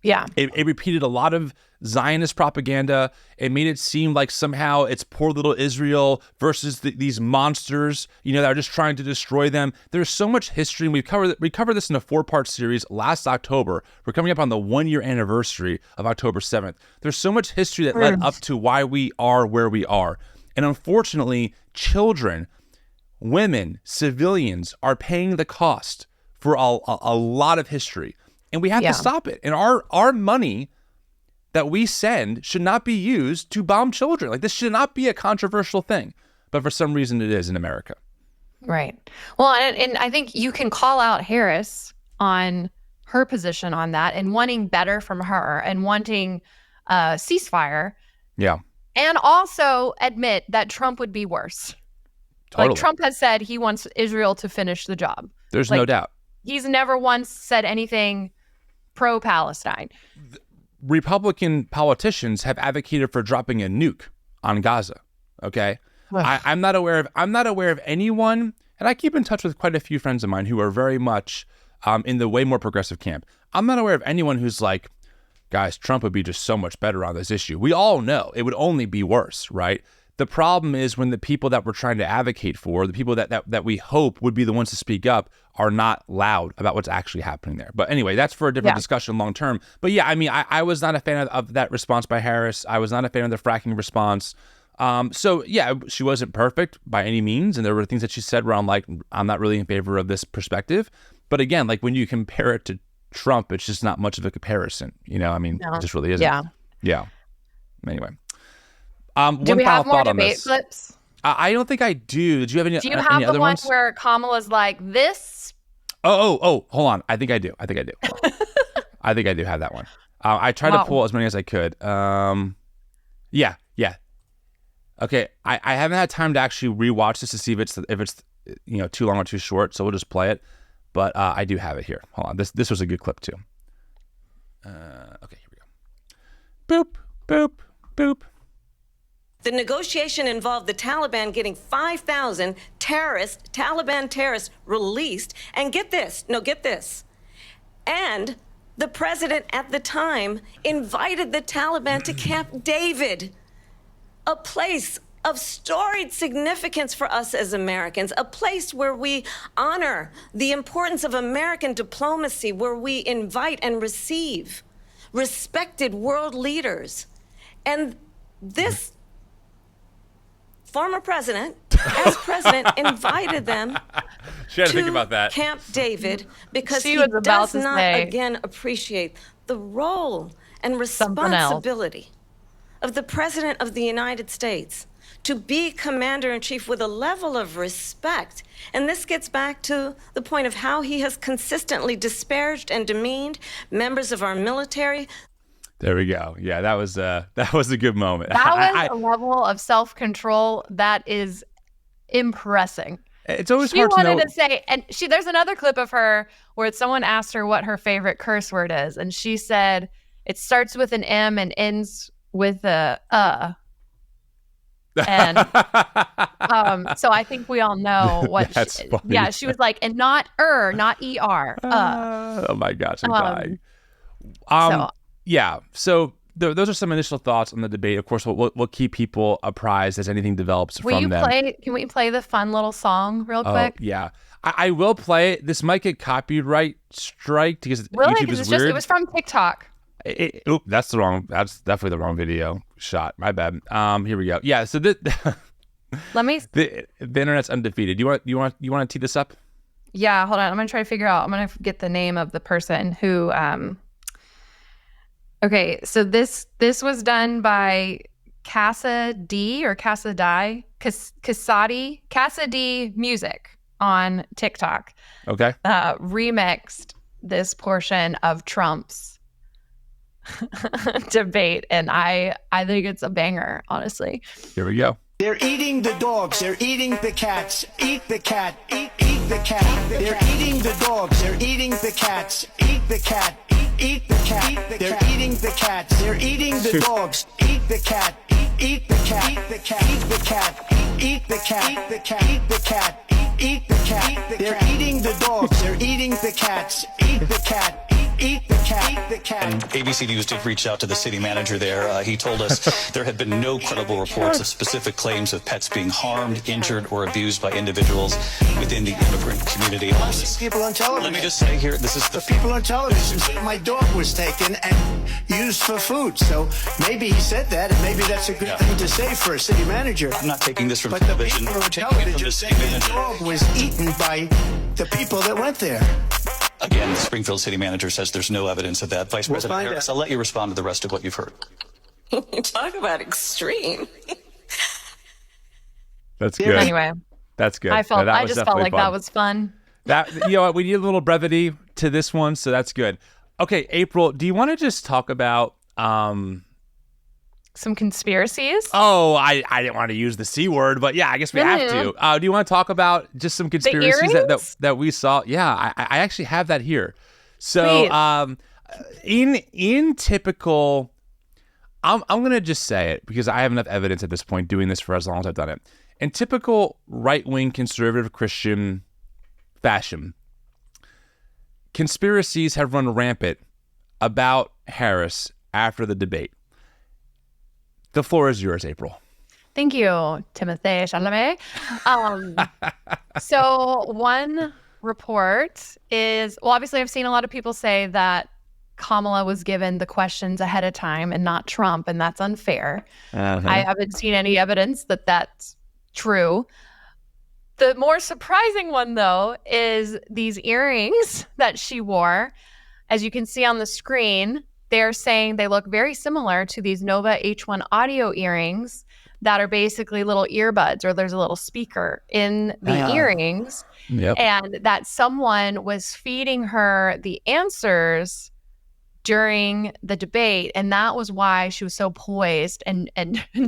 Yeah. It repeated a lot of Zionist propaganda. It made it seem like somehow it's poor little Israel versus these monsters, that are just trying to destroy them. There's so much history, and we covered this in a 4-part series last October. We're coming up on the 1-year anniversary of October 7th. There's so much history that led up to why we are where we are. And unfortunately, children, women, civilians are paying the cost for a lot of history. And we have to stop it. And our money that we send should not be used to bomb children. This should not be a controversial thing. But for some reason, it is in America. Right. Well, and I think you can call out Harris on her position on that and wanting better from her and wanting a ceasefire. Yeah. And also admit that Trump would be worse. Totally. Trump has said he wants Israel to finish the job. There's no doubt. He's never once said anything pro-Palestine. Republican politicians have advocated for dropping a nuke on Gaza. Okay, I'm not aware of anyone, and I keep in touch with quite a few friends of mine who are very much in the way more progressive camp. I'm not aware of anyone who's like, guys, Trump would be just so much better on this issue. We all know it would only be worse, right? The problem is when the people that we're trying to advocate for, the people that we hope would be the ones to speak up, are not loud about what's actually happening there. But anyway, that's for a different discussion long term. But yeah, I mean, I was not a fan of that response by Harris. I was not a fan of the fracking response. So yeah, she wasn't perfect by any means. And there were things that she said where I'm like, I'm not really in favor of this perspective. But again, when you compare it to Trump, it's just not much of a comparison. I mean, it just really isn't. Yeah. Anyway. Do we have more debate clips? I don't think I do. Did you have any? Do you have any the other one ones? where Kamala's like this? Oh, hold on. I think I do. I think I do have that one. I tried to pull as many as I could. Yeah. Okay, I haven't had time to actually rewatch this to see if it's too long or too short. So we'll just play it. But I do have it here. Hold on. This was a good clip too. Okay, here we go. Boop, boop, boop. The negotiation involved the Taliban getting 5,000 Taliban terrorists released. And get this. And the president at the time invited the Taliban to Camp David, a place of storied significance for us as Americans, a place where we honor the importance of American diplomacy, where we invite and receive respected world leaders. And this former president, as president, invited them she had to think about that. Camp David because he he was about does to not, say again, appreciate the role and responsibility of the President of the United States to be commander-in-chief with a level of respect. And this gets back to the point of how he has consistently disparaged and demeaned members of our military. There we go. Yeah, that was a good moment. That was a level of self-control that is impressing. It's always hard to know. She wanted to say, and there's another clip of her where someone asked her what her favorite curse word is, and she said it starts with an M and ends with a And so I think we all know what. That's funny. Yeah, she was like, and not not er. Oh my gosh, I'm dying. So Yeah. So those are some initial thoughts on the debate. Of course, we'll keep people apprised as anything develops from them. Can we play the fun little song real quick? Yeah. I will play it. This might get copyright striked because Really? YouTube 'Cause is it's weird. It was from TikTok. That's definitely the wrong video shot. My bad. Here we go. Yeah. So Let me. the internet's undefeated. You want to tee this up? Yeah, hold on. I'm gonna try to figure out. I'm gonna get the name of the person who. Okay, so this was done by Casa D Music on TikTok. Okay. Remixed this portion of Trump's debate, and I think it's a banger, honestly. Here we go. They're eating the dogs. They're eating the cats. Eat the cat. Eat the cat. They're eating the dogs. They're eating the cats. Eat the cat. Eat the cat. They're eating the cats. They're eating the dogs. Eat the cat. Eat the cat. Eat the cat. Eat the cat. Eat the cat. Eat the cat. Eat the cat. Eat the cat. They're eating the dogs. They're eating the cats. Eat the cat. Eat the cat. Eat the cat. And ABC News did reach out to the city manager there. He told us there had been no credible reports of specific claims of pets being harmed, injured, or abused by individuals within the immigrant community. People on television. Let me just say here, this is the People on television said my dog was taken and used for food. So maybe he said that, and maybe that's a good thing to say for a city manager. I'm not taking this from But the television. people on I'm taking it from television the said city the manager. dog was eaten by the people that went there. Again, the Springfield city manager says there's no evidence of that. Vice We'll President find Harris, out. I'll let you respond to the rest of what you've heard. Talk about extreme. That's good. Anyway, That's good. I No, that just was felt definitely like fun. that was fun. That, you know what, we need a little brevity to this one, so that's good. Okay, April, do you want to just talk about Some conspiracies. Oh, I didn't want to use the C word, but yeah, I guess we have to. Do you want to talk about just some conspiracies that we saw? Yeah, I actually have that here. So, in typical, I'm going to just say it because I have enough evidence at this point doing this for as long as I've done it. In typical right-wing conservative Christian fashion, conspiracies have run rampant about Harris after the debate. The floor is yours, April. Thank you, Timothy Chalamet. So one report is, well, obviously I've seen a lot of people say that Kamala was given the questions ahead of time and not Trump, and that's unfair. I haven't seen any evidence that that's true. The more surprising one, though, is these earrings that she wore. As you can see on the screen, they're saying they look very similar to these Nova H1 audio earrings that are basically little earbuds, or there's a little speaker in the earrings. Yep. And that someone was feeding her the answers during the debate. And that was why she was so poised and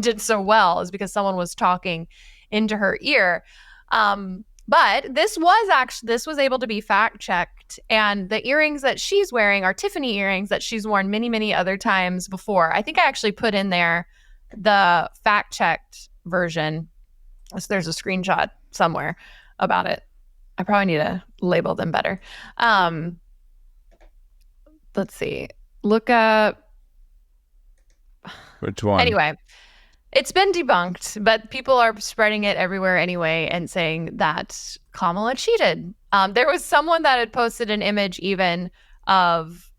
did so well, is because someone was talking into her ear. But this was able to be fact checked, and the earrings that she's wearing are Tiffany earrings that she's worn many, many other times before. I think I actually put in there the fact checked version. So there's a screenshot somewhere about it. I probably need to label them better. Let's see. Look up. Which one? Anyway. It's been debunked, but people are spreading it everywhere anyway and saying that Kamala cheated. There was someone that had posted an image even of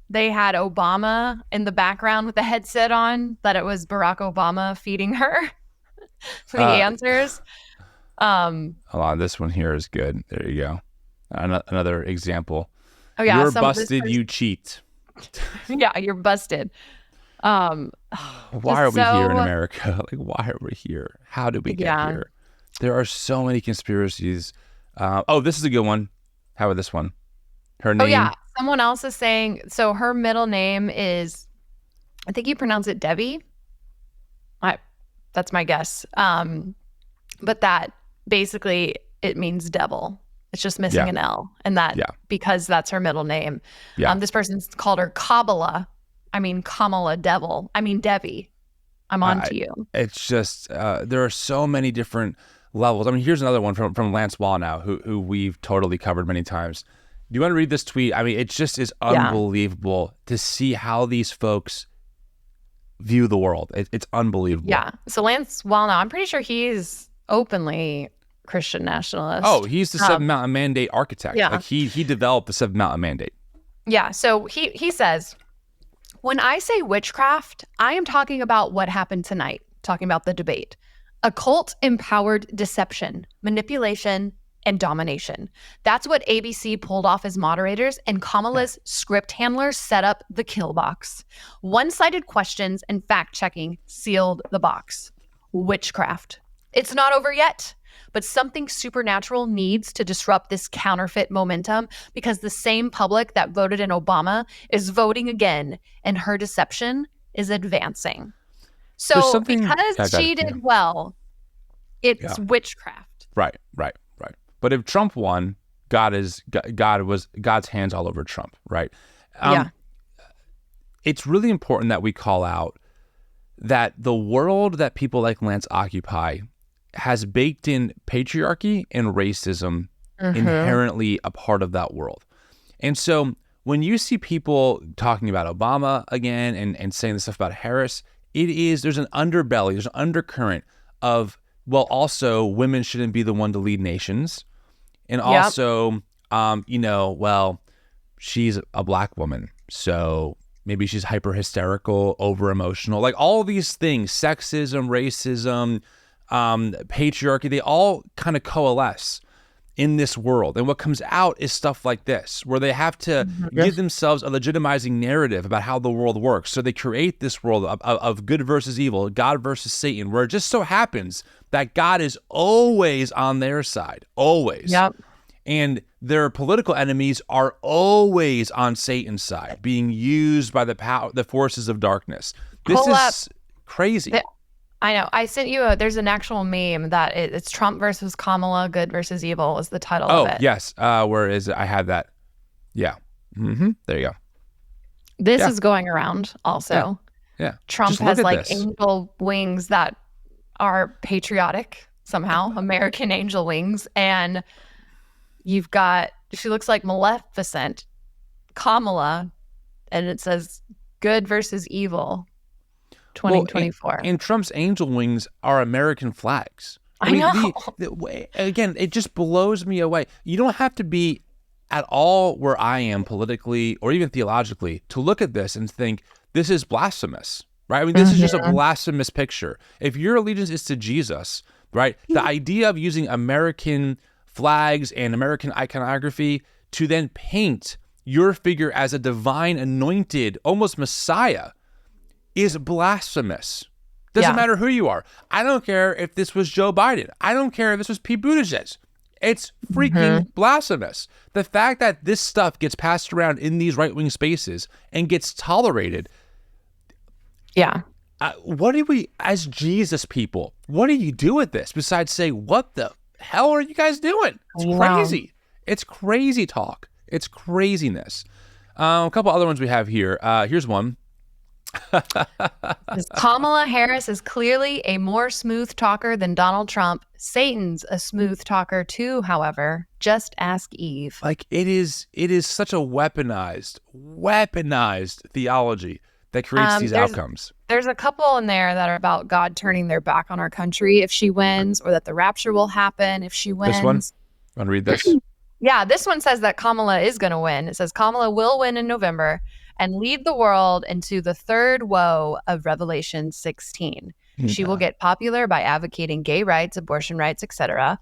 they had Obama in the background with the headset on, that it was Barack Obama feeding her the answers. Hold on, this one here is good. There you go. Another example. Oh yeah, you're busted, you cheat. Yeah, you're busted. Why are we here in America? Like, why are we here? How did we get here? There are so many conspiracies. This is a good one. How about this one? Her name. Oh yeah, someone else is saying, so her middle name is, I think you pronounce it Debbie. That's my guess. But that basically it means devil. It's just missing an L, and that because that's her middle name. Yeah. This person's called her Kamala. I mean Kamala Devil. I mean Debbie. I'm on to you. It's just there are so many different levels. I mean, here's another one from Lance Wallnow, who we've totally covered many times. Do you want to read this tweet? I mean, it just is unbelievable to see how these folks view the world. It's unbelievable. Yeah. So Lance Wallnow, I'm pretty sure he's openly Christian nationalist. Oh, he's the Seven Mountain Mandate architect. Yeah. Like he developed the Seven Mountain Mandate. Yeah. So he says, when I say witchcraft, I am talking about what happened tonight, talking about the debate. Occult-empowered deception, manipulation, and domination. That's what ABC pulled off as moderators, and Kamala's script handlers set up the kill box. One-sided questions and fact-checking sealed the box. Witchcraft. It's not over yet, but something supernatural needs to disrupt this counterfeit momentum because the same public that voted in Obama is voting again, and her deception is advancing. So because she did well, it's witchcraft. Right. But if Trump won, God's hands all over Trump, right? It's really important that we call out that the world that people like Lance occupy has baked in patriarchy and racism inherently a part of that world. And so when you see people talking about Obama again and saying this stuff about Harris, there's an underbelly, there's an undercurrent of, well, also women shouldn't be the one to lead nations. And also, well, she's a black woman, so maybe she's hyper hysterical, over emotional, like all these things, sexism, racism, patriarchy, they all kind of coalesce in this world. And what comes out is stuff like this, where they have to give themselves a legitimizing narrative about how the world works. So they create this world of good versus evil, God versus Satan, where it just so happens that God is always on their side, always. Yep. And their political enemies are always on Satan's side, being used by the forces of darkness. This is crazy. I know. I sent you there's an actual meme that it's Trump versus Kamala, good versus evil is the title of it. Oh, yes. Where is it? I had that. Yeah. There you go. This is going around also. Yeah. Trump has like angel wings that are patriotic somehow, American angel wings. And you've got, she looks like Maleficent, Kamala, and it says good versus evil. 2024. Well, and Trump's angel wings are American flags. I know. Again, it just blows me away. You don't have to be at all where I am politically or even theologically to look at this and think this is blasphemous, right? I mean, this is just a blasphemous picture. If your allegiance is to Jesus, right, the idea of using American flags and American iconography to then paint your figure as a divine anointed, almost Messiah, is blasphemous. Doesn't matter who you are. I don't care if this was Joe Biden. I don't care if this was Pete Buttigieg. It's freaking blasphemous. The fact that this stuff gets passed around in these right-wing spaces and gets tolerated. Yeah. What do we, as Jesus people, what do you do with this besides say, what the hell are you guys doing? It's crazy. It's crazy talk. It's craziness. A couple other ones we have here. Here's one. Kamala Harris is clearly a more smooth talker than Donald Trump. Satan's a smooth talker too, however. Just ask Eve. Like it is such a weaponized theology that creates these outcomes. There's a couple in there that are about God turning their back on our country if she wins, or that the rapture will happen if she wins. This one? Want to read this? Yeah, this one says that Kamala is going to win. It says Kamala will win in November and lead the world into the third woe of Revelation 16. She will get popular by advocating gay rights, abortion rights, etc.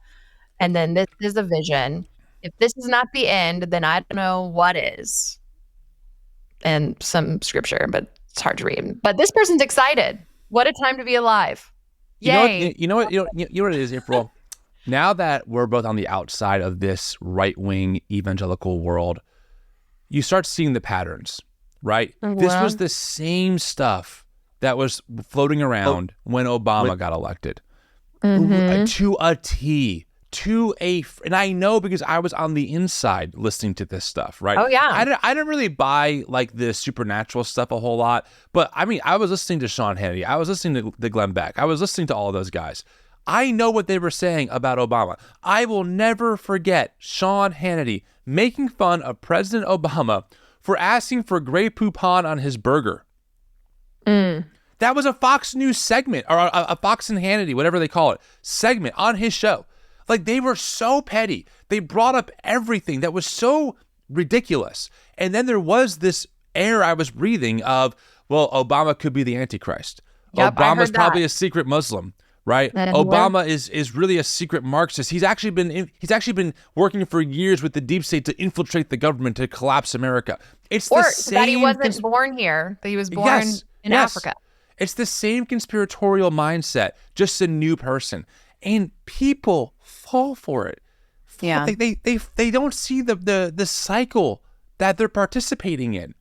And then this is a vision. If this is not the end, then I don't know what is. And some scripture, but it's hard to read. But this person's excited. What a time to be alive. Yay. You know what it is, April? Now that we're both on the outside of this right-wing evangelical world, you start seeing the patterns. Right? This was the same stuff that was floating around when Obama got elected. To a T. and I know because I was on the inside listening to this stuff, right? Oh, yeah. I didn't really buy like the supernatural stuff a whole lot, but I mean, I was listening to Sean Hannity. I was listening to Glenn Beck. I was listening to all of those guys. I know what they were saying about Obama. I will never forget Sean Hannity making fun of President Obama for asking for Grey Poupon on his burger. That was a Fox News segment, or a Fox and Hannity, whatever they call it, segment on his show. Like, they were so petty. They brought up everything that was so ridiculous. And then there was this air I was breathing of, well, Obama could be the Antichrist. Yep, Obama's probably a secret Muslim, right? And Obama is really a secret Marxist. He's actually been working for years with the deep state to infiltrate the government to collapse America. It's the same that he wasn't born here, that he was born in Africa. It's the same conspiratorial mindset, just a new person. And people fall for it. Yeah. They don't see the cycle that they're participating in.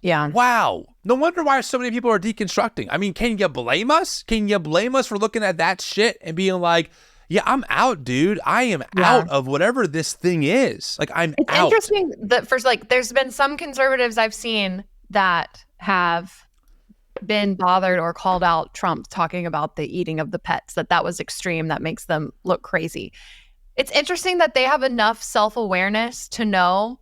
Yeah. Wow. No wonder why so many people are deconstructing. I mean, can you blame us? Can you blame us for looking at that shit and being like, yeah, I'm out, dude. I am out of whatever this thing is. Like, I'm it's out. It's interesting that first, like, there's been some conservatives I've seen that have been bothered or called out Trump talking about the eating of the pets, that was extreme, that makes them look crazy. It's interesting that they have enough self-awareness to know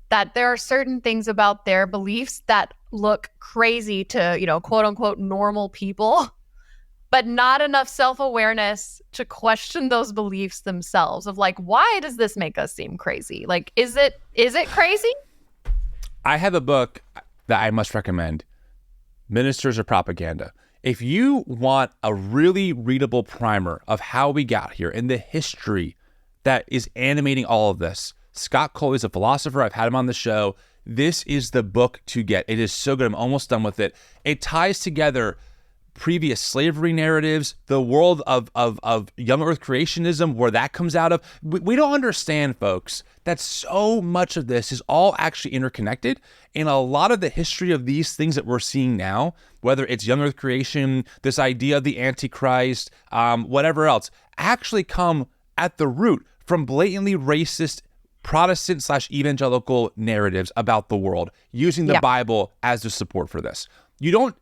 that there are certain things about their beliefs that look crazy to, quote unquote, normal people, but not enough self-awareness to question those beliefs themselves of like, why does this make us seem crazy? Like, is it crazy? I have a book that I must recommend, Ministers of Propaganda. If you want a really readable primer of how we got here and the history that is animating all of this, Scott Cole is a philosopher. I've had him on the show. This is the book to get. It is so good. I'm almost done with it. It ties together previous slavery narratives, the world of young earth creationism, where that comes out of. We don't understand, folks, that so much of this is all actually interconnected. And a lot of the history of these things that we're seeing now, whether it's young earth creation, this idea of the Antichrist, whatever else, actually come at the root from blatantly racist Protestant/evangelical narratives about the world, using the Bible as the support for this. You don't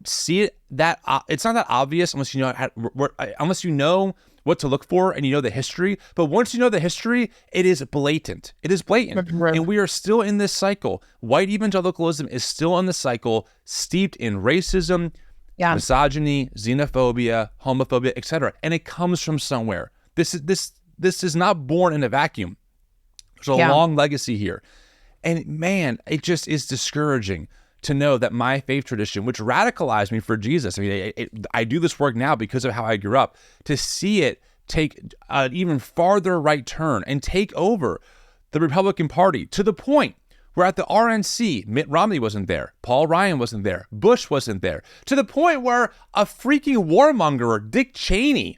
see it that it's not that obvious unless you know what to look for and you know the history. But once you know the history, it is blatant. It is blatant, and we are still in this cycle. White evangelicalism is still in the cycle, steeped in racism, misogyny, xenophobia, homophobia, etc. And it comes from somewhere. This is not born in a vacuum. There's a long legacy here. And man, it just is discouraging to know that my faith tradition, which radicalized me for Jesus, I mean, I do this work now because of how I grew up, to see it take an even farther right turn and take over the Republican Party to the point where at the RNC, Mitt Romney wasn't there, Paul Ryan wasn't there, Bush wasn't there, to the point where a freaking warmonger, Dick Cheney,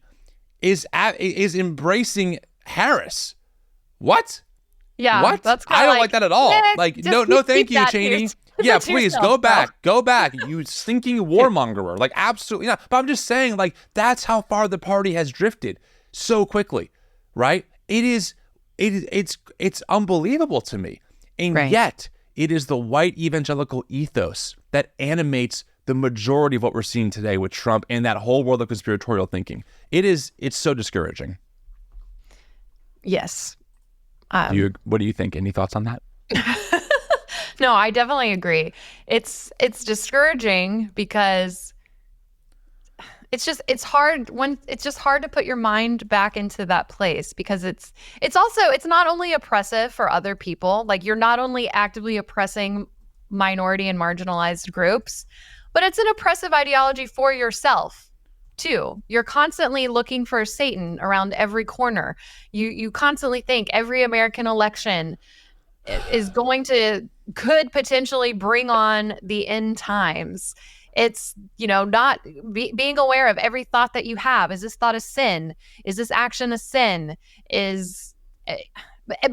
is embracing Harris. What? Yeah. What? That's I don't like that at all. Like, no, thank you, Cheney. Yeah, please go back, you stinking warmongerer. Like, absolutely not. But I'm just saying, like, that's how far the party has drifted so quickly, right? It's unbelievable to me. And yet, it is the white evangelical ethos that animates the majority of what we're seeing today with Trump and that whole world of conspiratorial thinking. It's so discouraging. Yes. What do you think? Any thoughts on that? No, I definitely agree. It's discouraging because it's hard to put your mind back into that place, because it's not only oppressive for other people. Like, you're not only actively oppressing minority and marginalized groups, but it's an oppressive ideology for yourself too. You're constantly looking for Satan around every corner. You constantly think every American election could potentially bring on the end times. It's, not being aware of every thought that you have. Is this thought a sin? Is this action a sin? But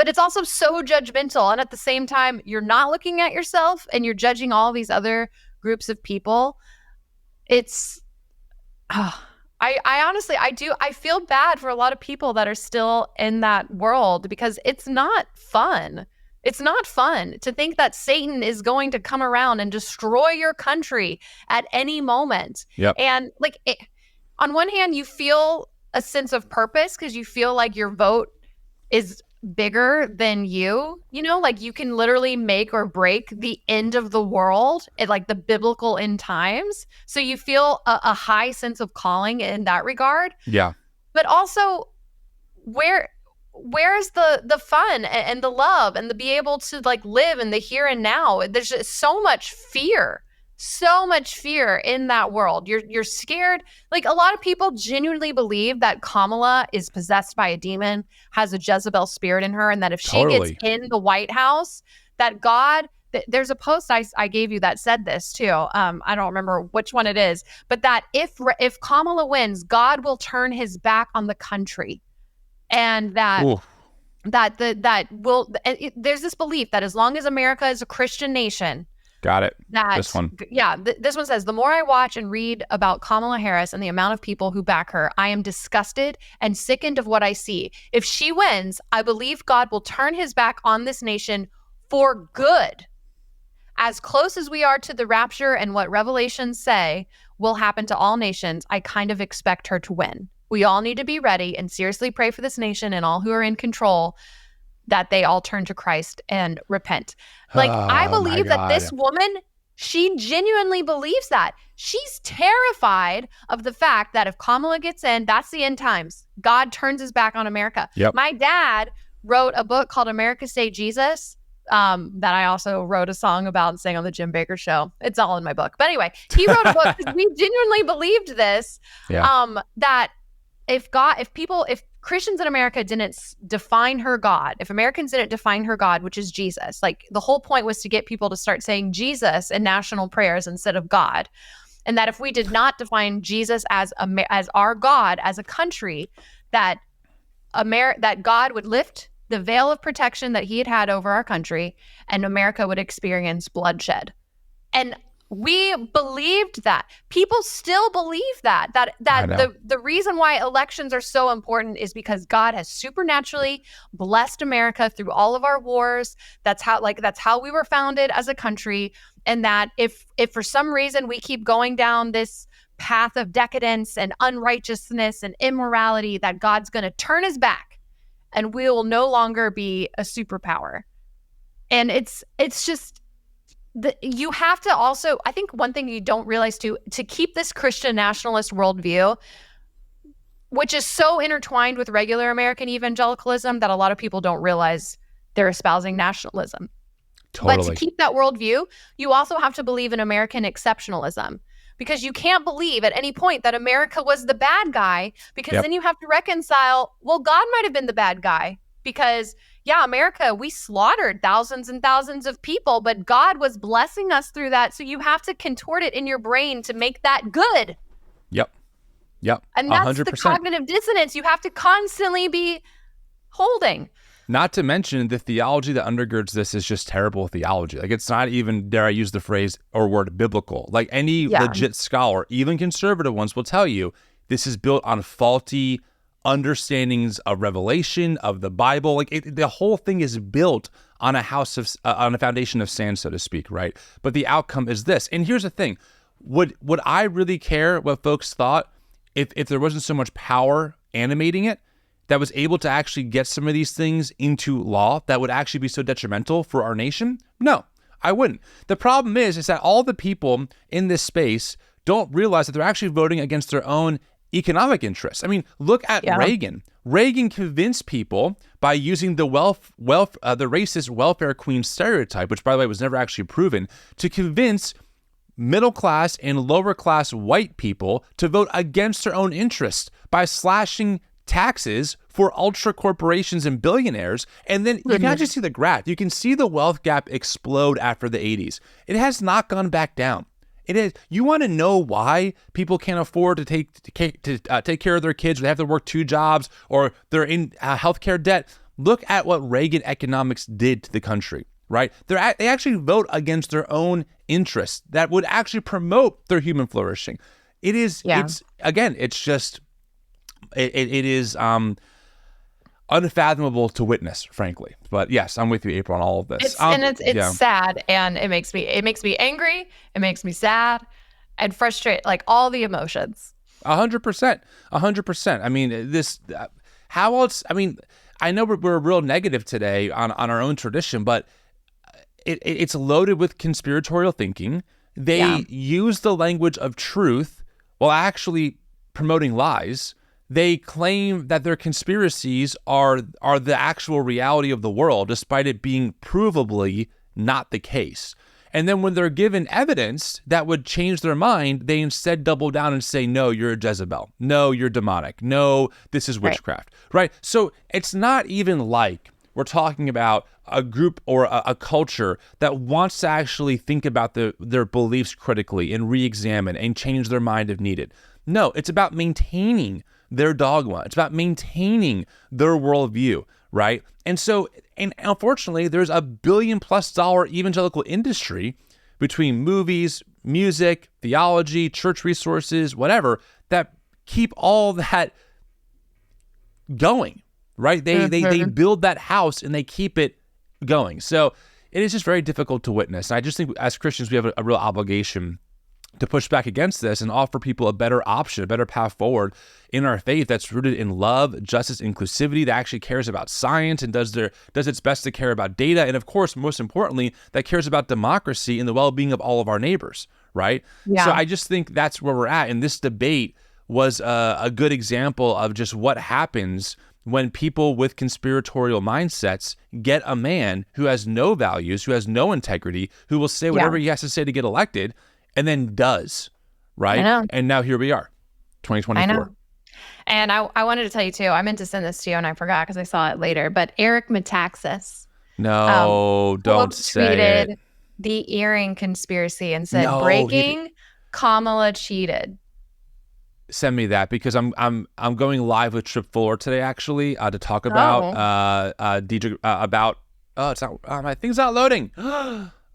it's also so judgmental. And at the same time, you're not looking at yourself and you're judging all these other groups of people. I honestly, I feel bad for a lot of people that are still in that world because it's not fun. It's not fun to think that Satan is going to come around and destroy your country at any moment. Yep. And like, on one hand, you feel a sense of purpose because you feel like your vote is bigger than you, like you can literally make or break the end of the world at like the biblical end times. So you feel a high sense of calling in that regard. Yeah. But also where's the fun and the love and the be able to like live in the here and now? There's just so much fear in that world. You're scared. Like a lot of people genuinely believe that Kamala is possessed by a demon, has a Jezebel spirit in her, and that if she gets in the White House, that God, there's a post I gave you that said this too. I don't remember which one it is, but that if Kamala wins, God will turn his back on the country. And that there's this belief that as long as America is a Christian nation, got it. This one. Yeah. This one says, the more I watch and read about Kamala Harris and the amount of people who back her, I am disgusted and sickened of what I see. If she wins, I believe God will turn his back on this nation for good. As close as we are to the rapture and what Revelations say will happen to all nations, I kind of expect her to win. We all need to be ready and seriously pray for this nation and all who are in control that they all turn to Christ and repent. Like, I believe that this woman, she genuinely believes that. She's terrified of the fact that if Kamala gets in, that's the end times. God turns his back on America. Yep. My dad wrote a book called America Say Jesus, that I also wrote a song about and sang on the Jim Baker Show. It's all in my book. But anyway, he wrote a book because we genuinely believed this, that if Christians in America didn't define her God, if Americans didn't define her God, which is Jesus, like the whole point was to get people to start saying Jesus in national prayers instead of God. And that if we did not define Jesus as our God, as a country, that God would lift the veil of protection that he had over our country and America would experience bloodshed. And we believed that. People still believe that the reason why elections are so important is because God has supernaturally blessed America through all of our wars. That's how we were founded as a country. And that if for some reason we keep going down this path of decadence and unrighteousness and immorality, that God's going to turn his back and we will no longer be a superpower. And it's just, you have to also, I think one thing you don't realize too, to keep this Christian nationalist worldview, which is so intertwined with regular American evangelicalism that a lot of people don't realize they're espousing nationalism. Totally. But to keep that worldview, you also have to believe in American exceptionalism, because you can't believe at any point that America was the bad guy, because then you have to reconcile, well, God might have been the bad guy because America, we slaughtered thousands and thousands of people, but God was blessing us through that. So you have to contort it in your brain to make that good. Yep. And that's 100%. the cognitive dissonance you have to constantly be holding. Not to mention the theology that undergirds this is just terrible theology. Like, it's not even, dare I use the phrase or word, biblical. Like, any legit scholar, even conservative ones, will tell you this is built on faulty understandings of Revelation, of the Bible. Like, the whole thing is built on a foundation of sand, so to speak, right? But the outcome is this. And here's the thing: would I really care what folks thought if there wasn't so much power animating it that was able to actually get some of these things into law that would actually be so detrimental for our nation? No, I wouldn't. The problem is that all the people in this space don't realize that they're actually voting against their own economic interests. I mean, look at Reagan. Reagan convinced people by using the the racist welfare queen stereotype, which, by the way, was never actually proven, to convince middle class and lower class white people to vote against their own interests by slashing taxes for ultra corporations and billionaires. And then you can actually see the graph. You can see the wealth gap explode after the 80s. It has not gone back down. It is. You want to know why people can't afford to take care of their kids, or they have to work 2 jobs, or they're in healthcare debt? Look at what Reagan economics did to the country, right? They actually vote against their own interests that would actually promote their human flourishing. It is. Yeah. It's again. It's just. It is unfathomable to witness, frankly. But yes, I'm with you, April, on all of this. It's sad, and it makes me angry. It makes me sad and frustrated, like all the emotions. 100%. 100%. I mean, this. How else? I mean, I know we're real negative today on our own tradition, but it's loaded with conspiratorial thinking. They use the language of truth while actually promoting lies. They claim that their conspiracies are the actual reality of the world, despite it being provably not the case. And then when they're given evidence that would change their mind, they instead double down and say, no, you're a Jezebel. No, you're demonic. No, this is witchcraft, right? So it's not even like we're talking about a group or a culture that wants to actually think about their beliefs critically and re-examine and change their mind if needed. No, it's about maintaining their dogma. It's about maintaining their worldview, right? And so, and unfortunately, there's a $1 billion+ evangelical industry between movies, music, theology, church resources, whatever, that keep all that going, right? They build that house and they keep it going. So it is just very difficult to witness. And I just think as Christians, we have a real obligation to push back against this and offer people a better option, a better path forward in our faith that's rooted in love, justice, inclusivity, that actually cares about science and does its best to care about data. And of course, most importantly, that cares about democracy and the well-being of all of our neighbors, right? Yeah. So I just think that's where we're at. And this debate was a good example of just what happens when people with conspiratorial mindsets get a man who has no values, who has no integrity, who will say whatever he has to say to get elected, and then does, right? I know. And now here we are, 2024. I know. And I wanted to tell you too, I meant to send this to you and I forgot because I saw it later, but Eric Metaxas. No, don't say it. The earring conspiracy and said, breaking, Kamala cheated. Send me that because I'm going live with Trip Fuller today actually to talk about about it's not my thing's not loading.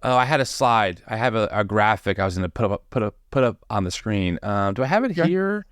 Oh, I had a slide. I have a graphic I was going to put up on the screen. Do I have it here?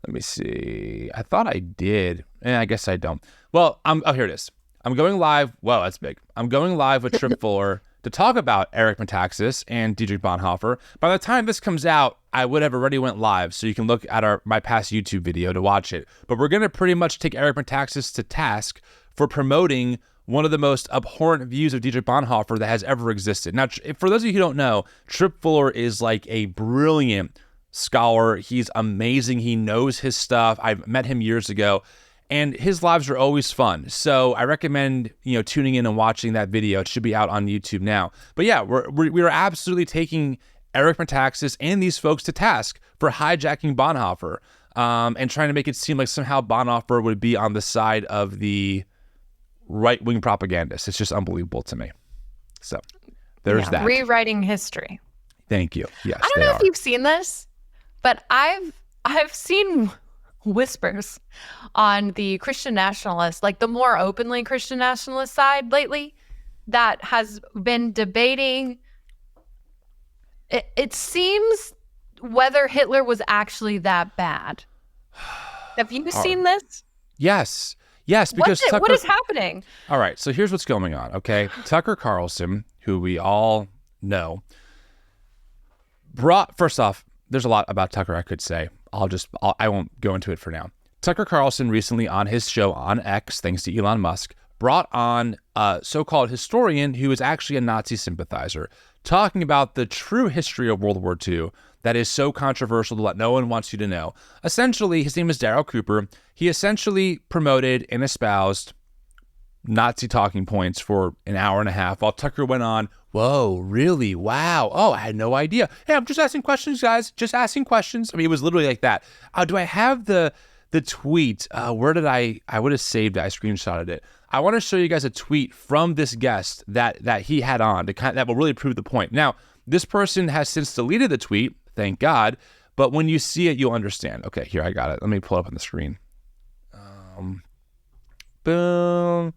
Let me see. I thought I did. I guess I don't. Well, here it is. I'm going live. Whoa, that's big. I'm going live with Trip Fuller to talk about Eric Metaxas and Dietrich Bonhoeffer. By the time this comes out, I would have already went live, so you can look at my past YouTube video to watch it. But we're going to pretty much take Eric Metaxas to task for promoting one of the most abhorrent views of Dietrich Bonhoeffer that has ever existed. Now, for those of you who don't know, Trip Fuller is like a brilliant scholar. He's amazing. He knows his stuff. I've met him years ago, and his lives are always fun. So I recommend tuning in and watching that video. It should be out on YouTube now. But yeah, we are absolutely taking Eric Metaxas and these folks to task for hijacking Bonhoeffer and trying to make it seem like somehow Bonhoeffer would be on the side of the right-wing propagandists. It's just unbelievable to me. So there's that. Rewriting history. Thank you. Yes, I don't know if you've seen this, but I've seen whispers on the Christian Nationalist, like the more openly Christian Nationalist side lately, that has been debating. It seems whether Hitler was actually that bad. Have you seen this? Yes. Yes, because what is happening? All right, so here's what's going on, okay? Tucker Carlson, who we all know, first off, there's a lot about Tucker I could say. I won't go into it for now. Tucker Carlson recently on his show on X, thanks to Elon Musk, brought on a so-called historian who is actually a Nazi sympathizer, talking about the true history of World War II that is so controversial that no one wants you to know. Essentially, his name is Darryl Cooper. He essentially promoted and espoused Nazi talking points for an hour and a half while Tucker went on, whoa, really? Wow. Oh, I had no idea. Hey, I'm just asking questions, guys. Just asking questions. I mean, it was literally like that. Do I have the tweet? Where did I would have saved it. I screenshotted it. I want to show you guys a tweet from this guest that he had on that will really prove the point. Now, this person has since deleted the tweet, thank God, but when you see it, you'll understand. Okay, here, I got it. Let me pull it up on the screen. Boom.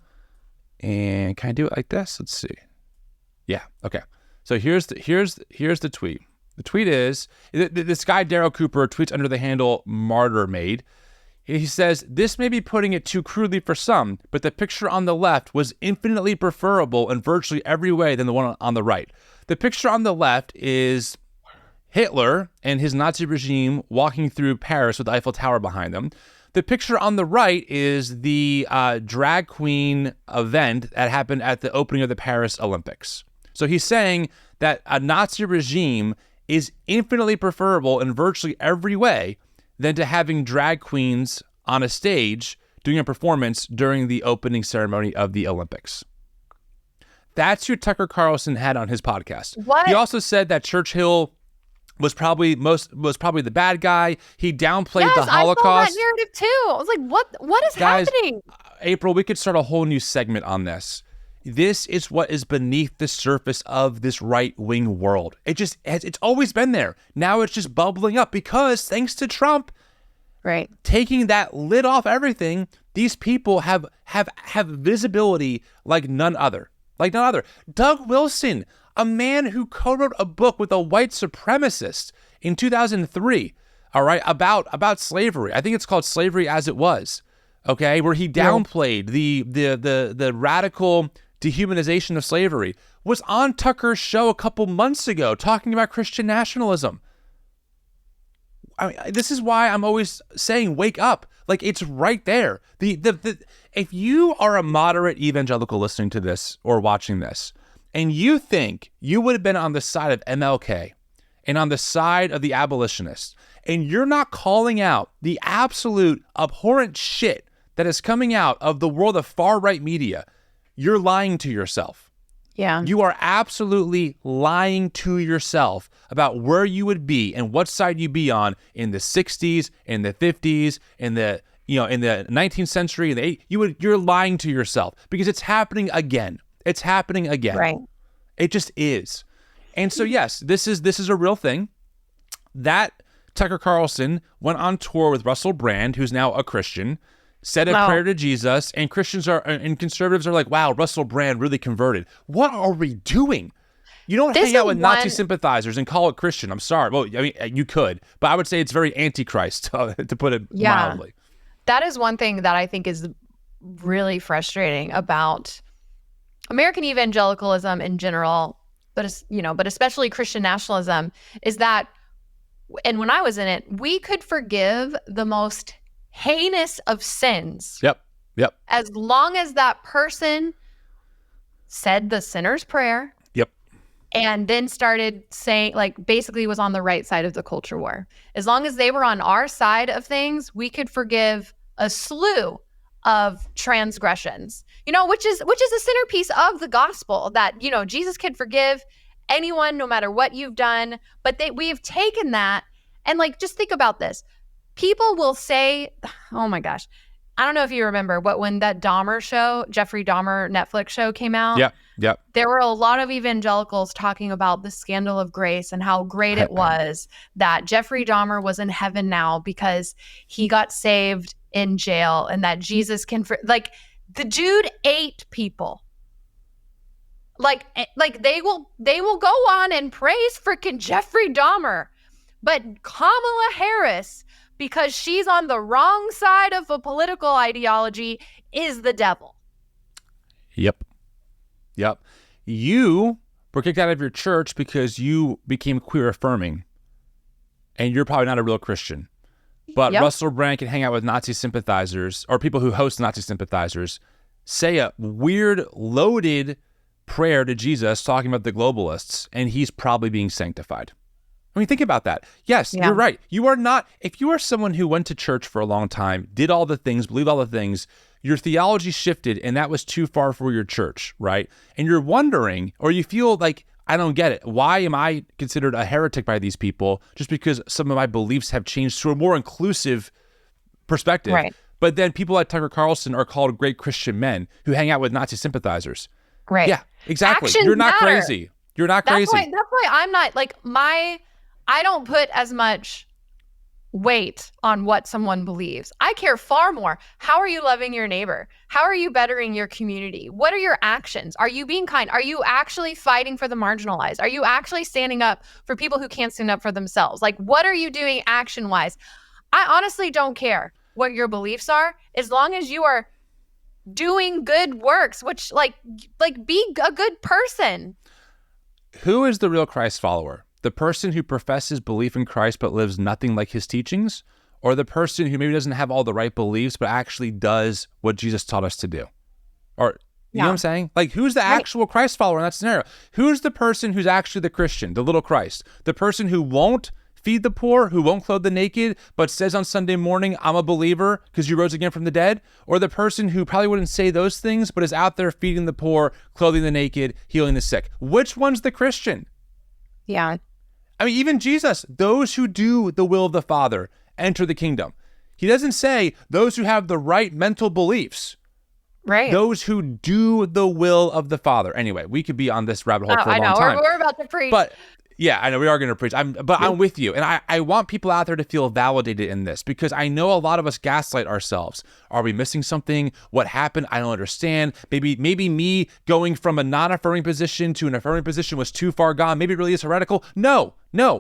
And can I do it like this? Let's see. Yeah, okay. So here's the tweet. The tweet is, this guy, Daryl Cooper, tweets under the handle Martyr Made. He says, this may be putting it too crudely for some, but the picture on the left was infinitely preferable in virtually every way than the one on the right. The picture on the left is Hitler and his Nazi regime walking through Paris with the Eiffel Tower behind them. The picture on the right is the drag queen event that happened at the opening of the Paris Olympics. So he's saying that a Nazi regime is infinitely preferable in virtually every way than to having drag queens on a stage doing a performance during the opening ceremony of the Olympics. That's who Tucker Carlson had on his podcast. What? He also said that Churchill was probably the bad guy. He downplayed the Holocaust. I saw that narrative too. I was like, what is happening? April, we could start a whole new segment on this. This is what is beneath the surface of this right-wing world. It's always been there. Now it's just bubbling up because thanks to Trump, right, taking that lid off everything, these people have visibility like none other. Like none other. Doug Wilson, a man who co-wrote a book with a white supremacist in 2003, all right, about slavery. I think it's called Slavery as It Was, okay, where he downplayed the radical dehumanization of slavery, was on Tucker's show a couple months ago talking about Christian nationalism. I mean, this is why I'm always saying, wake up. Like, it's right there. If you are a moderate evangelical listening to this or watching this, and you think you would have been on the side of MLK and on the side of the abolitionists, and you're not calling out the absolute abhorrent shit that is coming out of the world of far-right media, you're lying to yourself. Yeah. You are absolutely lying to yourself about where you would be and what side you'd be on in the 60s, in the 50s, in the 19th century, you're lying to yourself because it's happening again. It's happening again. Right. It just is. And so yes, this is a real thing. That Tucker Carlson went on tour with Russell Brand, who's now a Christian, said a prayer to Jesus, and conservatives are like, wow, Russell Brand really converted. What are we doing? You don't hang out with Nazi sympathizers and call it Christian. I'm sorry. Well, I mean, you could, but I would say it's very antichrist, to put it mildly. That is one thing that I think is really frustrating about American evangelicalism in general, but especially Christian nationalism, is that, and when I was in it, we could forgive the most heinous of sins. Yep. As long as that person said the sinner's prayer. Yep. And then started saying, like, basically was on the right side of the culture war. As long as they were on our side of things, we could forgive a slew of transgressions, which is a centerpiece of the gospel, that, Jesus can forgive anyone no matter what you've done. But we've taken that and, like, just think about this. People will say, oh my gosh, I don't know if you remember, but when that Jeffrey Dahmer Netflix show came out, there were a lot of evangelicals talking about the scandal of grace and how great it was that Jeffrey Dahmer was in heaven now because he got saved in jail, and that Jesus can, the dude ate people. Like they will go on and praise freaking Jeffrey Dahmer, but Kamala Harris, because she's on the wrong side of a political ideology, is the devil. Yep. You were kicked out of your church because you became queer affirming, and you're probably not a real Christian. But Russell Brand can hang out with Nazi sympathizers or people who host Nazi sympathizers, say a weird, loaded prayer to Jesus talking about the globalists, and he's probably being sanctified. I mean, think about that. Yes, you're right. You are not, if you are someone who went to church for a long time, did all the things, believed all the things, your theology shifted and that was too far for your church, right? And you're wondering, or you feel like, I don't get it. Why am I considered a heretic by these people just because some of my beliefs have changed to a more inclusive perspective? Right. But then people like Tucker Carlson are called great Christian men who hang out with Nazi sympathizers. Right. Yeah, exactly. Actions You're not matter. crazy. You're not crazy. That's why I'm not, like, I don't put as much weight on what someone believes. I care far more. How are you loving your neighbor? How are you bettering your community? What are your actions? Are you being kind? Are you actually fighting for the marginalized? Are you actually standing up for people who can't stand up for themselves? Like, what are you doing action-wise? I honestly don't care what your beliefs are, as long as you are doing good works, which like be a good person. Who is the real Christ follower? The person who professes belief in Christ but lives nothing like his teachings? Or the person who maybe doesn't have all the right beliefs but actually does what Jesus taught us to do? Or, you know what I'm saying? Like, who's the actual Christ follower in that scenario? Who's the person who's actually the Christian, the little Christ? The person who won't feed the poor, who won't clothe the naked, but says on Sunday morning, I'm a believer because you rose again from the dead? Or the person who probably wouldn't say those things, but is out there feeding the poor, clothing the naked, healing the sick? Which one's the Christian? Yeah. I mean, even Jesus, those who do the will of the Father enter the kingdom. He doesn't say those who have the right mental beliefs. Right. Those who do the will of the Father. Anyway, we could be on this rabbit hole for a long time. We're about to preach. But yeah, I know we are going to preach. I'm with you. And I want people out there to feel validated in this, because I know a lot of us gaslight ourselves. Are we missing something? What happened? I don't understand. Maybe me going from a non-affirming position to an affirming position was too far gone. Maybe it really is heretical. No,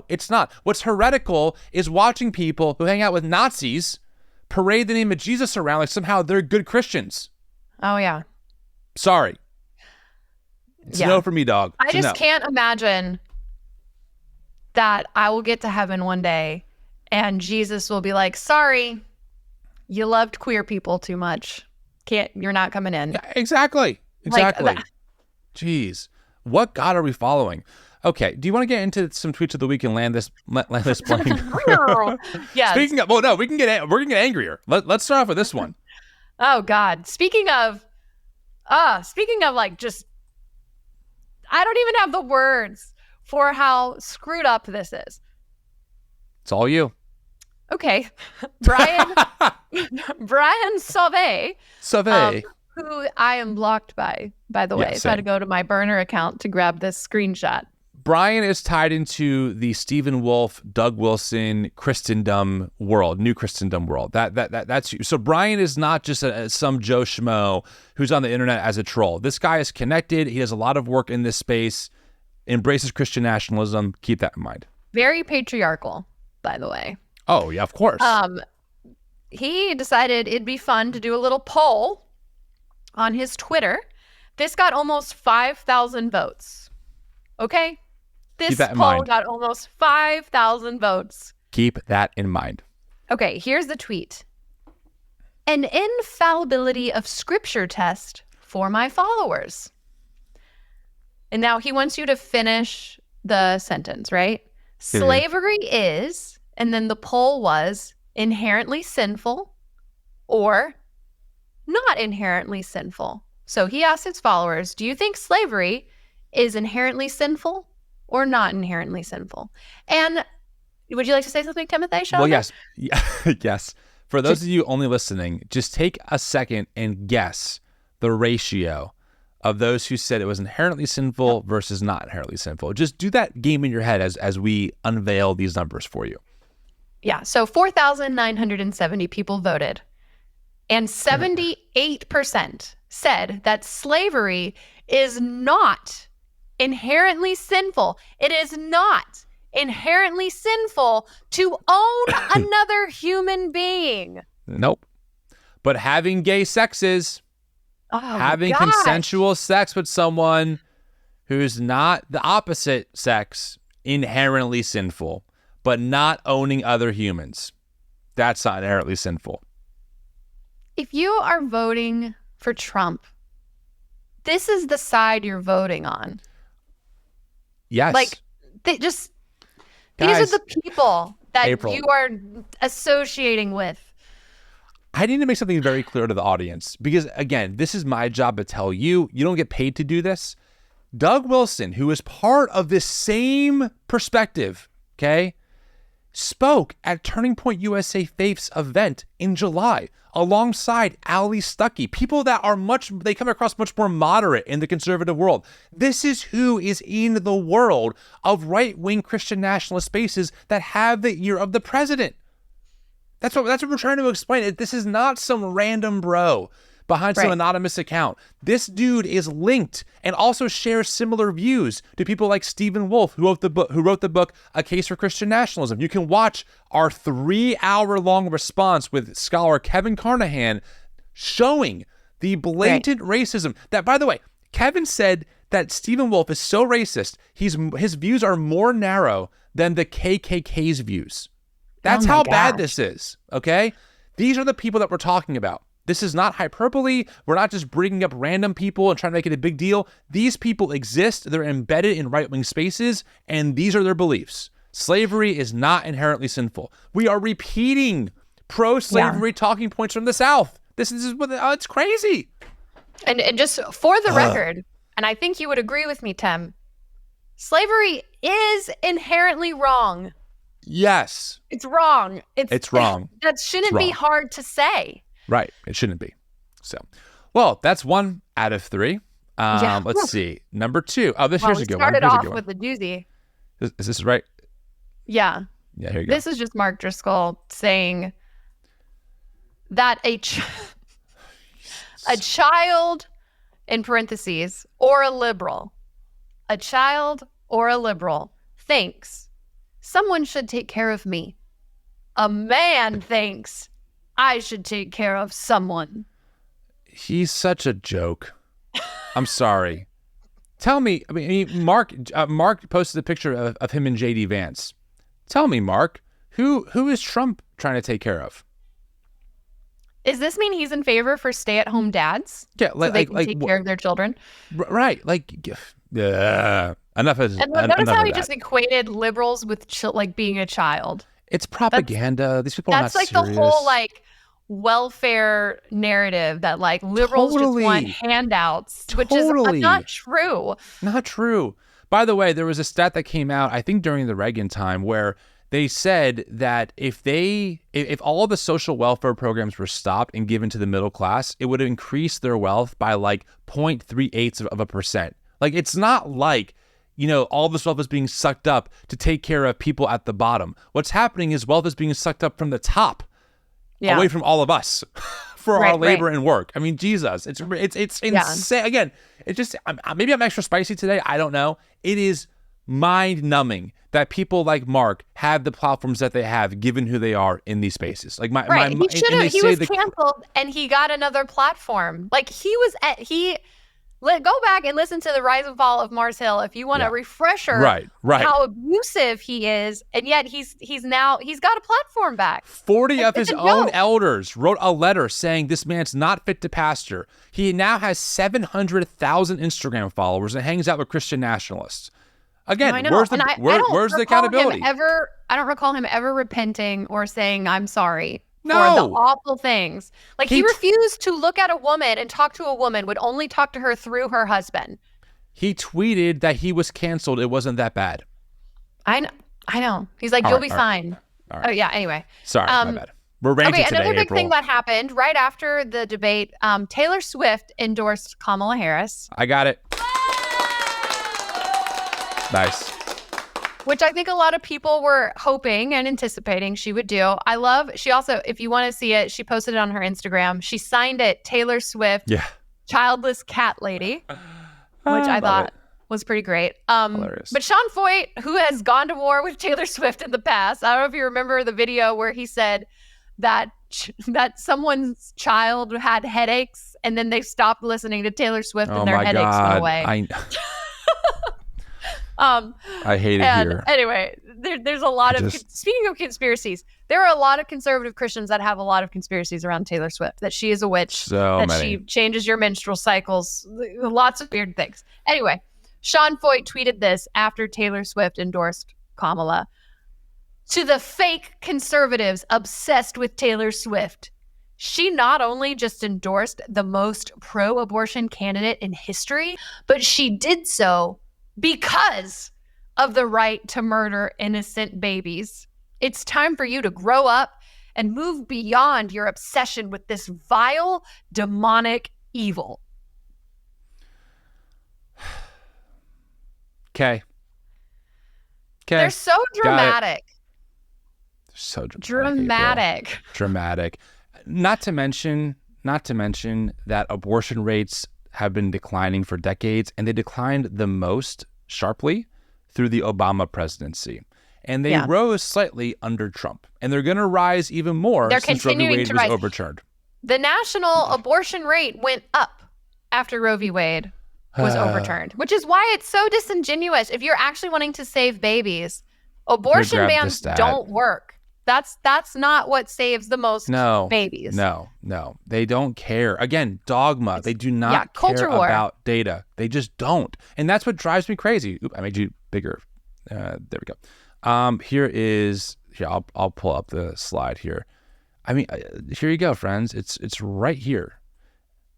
it's not. What's heretical is watching people who hang out with Nazis parade the name of Jesus around like somehow they're good Christians. Oh, yeah. Sorry. It's a no for me, dog. I just can't imagine that I will get to heaven one day and Jesus will be like, sorry, you loved queer people too much. You're not coming in. Yeah, exactly. Jeez. What God are we following? Okay. Do you want to get into some tweets of the week and land this plane? Yes. Speaking of, we're gonna get angrier. Let's start off with this one. Oh God. Speaking of like, just, I don't even have the words for how screwed up this is. It's all you. Okay. Brian Sauvé, who I am blocked by the way. So I had to go to my burner account to grab this screenshot. Brian is tied into the Stephen Wolfe, Doug Wilson Christendom world, new Christendom world. That's you. So Brian is not just some Joe Schmo who's on the internet as a troll. This guy is connected. He does a lot of work in this space, embraces Christian nationalism. Keep that in mind. Very patriarchal, by the way. Oh, yeah, of course. He decided it'd be fun to do a little poll on his Twitter. This got almost 5,000 votes. Okay? This poll got almost 5,000 votes. Keep that in mind. Okay, here's the tweet. An infallibility of scripture test for my followers. And now he wants you to finish the sentence, right? Slavery is, and then the poll was, inherently sinful or not inherently sinful. So he asked his followers, do you think slavery is inherently sinful or not inherently sinful? And would you like to say something, Timothy? Well, yes. Yes. For those of you only listening, just take a second and guess the ratio of those who said it was inherently sinful versus not inherently sinful. Just do that game in your head as we unveil these numbers for you. Yeah. So 4,970 people voted, and 78% said that slavery is not inherently sinful. It is not inherently sinful to own another human being. Nope. But having gay sex is. Having consensual sex with someone who's not the opposite sex, inherently sinful. But not owning other humans, that's not inherently sinful. If you are voting for Trump, this is the side you're voting on. Yes. Like, these are the people that April, you are associating with. I need to make something very clear to the audience, because again, this is my job to tell you, you don't get paid to do this. Doug Wilson, who is part of this same perspective, okay, spoke at Turning Point USA Faith's event in July alongside Ali Stuckey, people that are they come across much more moderate in the conservative world. This is who is in the world of right-wing Christian nationalist spaces that have the ear of the president. That's what we're trying to explain. This is not some random bro behind some anonymous account. This dude is linked and also shares similar views to people like Stephen Wolfe, who wrote the book A Case for Christian Nationalism. You can watch our 3-hour-long response with scholar Kevin Carnahan showing the blatant racism that, by the way, Kevin said that Stephen Wolfe is so racist, his views are more narrow than the KKK's views. That's how bad this is, okay? These are the people that we're talking about. This is not hyperbole. We're not just bringing up random people and trying to make it a big deal. These people exist. They're embedded in right-wing spaces, and these are their beliefs. Slavery is not inherently sinful. We are repeating pro-slavery talking points from the South. This is it's crazy. And just for the record, and I think you would agree with me, Tim, slavery is inherently wrong. Yes. It's wrong. It's wrong. That shouldn't be hard to say. Right. It shouldn't be. So, well, that's 1 out of 3. Let's see. Number 2. Oh, here's a good one. Started off with a doozy. Is this right? Yeah. Yeah, here you go. This is just Mark Driscoll saying that a child, in parentheses, or a liberal, thinks someone should take care of me. A man thinks I should take care of someone. He's such a joke. I'm sorry. Tell me, Mark posted a picture of him and JD Vance. Tell me, Mark, who is Trump trying to take care of? Does this mean he's in favor for stay-at-home dads? Yeah, so they can take care of their children? Right. Enough is and notice how he just equated liberals with being a child. It's propaganda. These people are not serious. That's the whole welfare narrative that liberals just want handouts, which is not true. Not true. By the way, there was a stat that came out, I think during the Reagan time, where they said that if all the social welfare programs were stopped and given to the middle class, it would increase their wealth by 0.38%. It's not all this wealth is being sucked up to take care of people at the bottom. What's happening is wealth is being sucked up from the top, away from all of us, for our labor and work. I mean, Jesus, it's insane. Again, it just maybe I'm extra spicy today. I don't know. It is mind-numbing that people like Mark have the platforms that they have, given who they are in these spaces. He was canceled, and he got another platform. Go back and listen to the Rise and Fall of Mars Hill if you want a refresher how abusive he is, and yet he's got a platform back. 40 of his own elders wrote a letter saying this man's not fit to pastor. He now has 700,000 Instagram followers and hangs out with Christian nationalists. Again, where's the accountability? I don't recall him ever repenting or saying I'm sorry. No. For the awful things. He refused to look at a woman and talk to a woman, would only talk to her through her husband. He tweeted that he was canceled. It wasn't that bad. I know. He's like, you'll be fine. All right. Oh, yeah, anyway. Sorry, my bad. We're ranting today, another big April. thing that happened right after the debate, Taylor Swift endorsed Kamala Harris. I got it. Nice. Which I think a lot of people were hoping and anticipating she would do. She also, if you want to see it, she posted it on her Instagram. She signed it Taylor Swift, childless cat lady, which I thought was pretty great. Hilarious. But Sean Foyt, who has gone to war with Taylor Swift in the past, I don't know if you remember the video where he said that someone's child had headaches and then they stopped listening to Taylor Swift and their headaches went away. I hate it here. Anyway, there's a lot of speaking of conspiracies, there are a lot of conservative Christians that have a lot of conspiracies around Taylor Swift, that she is a witch, she changes your menstrual cycles, lots of weird things. Anyway, Sean Foyt tweeted this after Taylor Swift endorsed Kamala. To the fake conservatives obsessed with Taylor Swift, she not only just endorsed the most pro-abortion candidate in history, but she did so because of the right to murder innocent babies. It's time for you to grow up and move beyond your obsession with this vile, demonic evil. Okay. They're so dramatic. So dramatic. Dramatic. Not to mention that abortion rates have been declining for decades, and they declined the most sharply through the Obama presidency. And they rose slightly under Trump. And they're going to rise even more since Roe v. Wade was overturned. The national abortion rate went up after Roe v. Wade was overturned, which is why it's so disingenuous. If you're actually wanting to save babies, abortion bans don't work. That's not what saves the most babies. No. They don't care. Again, dogma. They do not care about data. They just don't. And that's what drives me crazy. Oop, I made you bigger. There we go. Here, I'll pull up the slide here. I mean, here you go, friends. It's right here.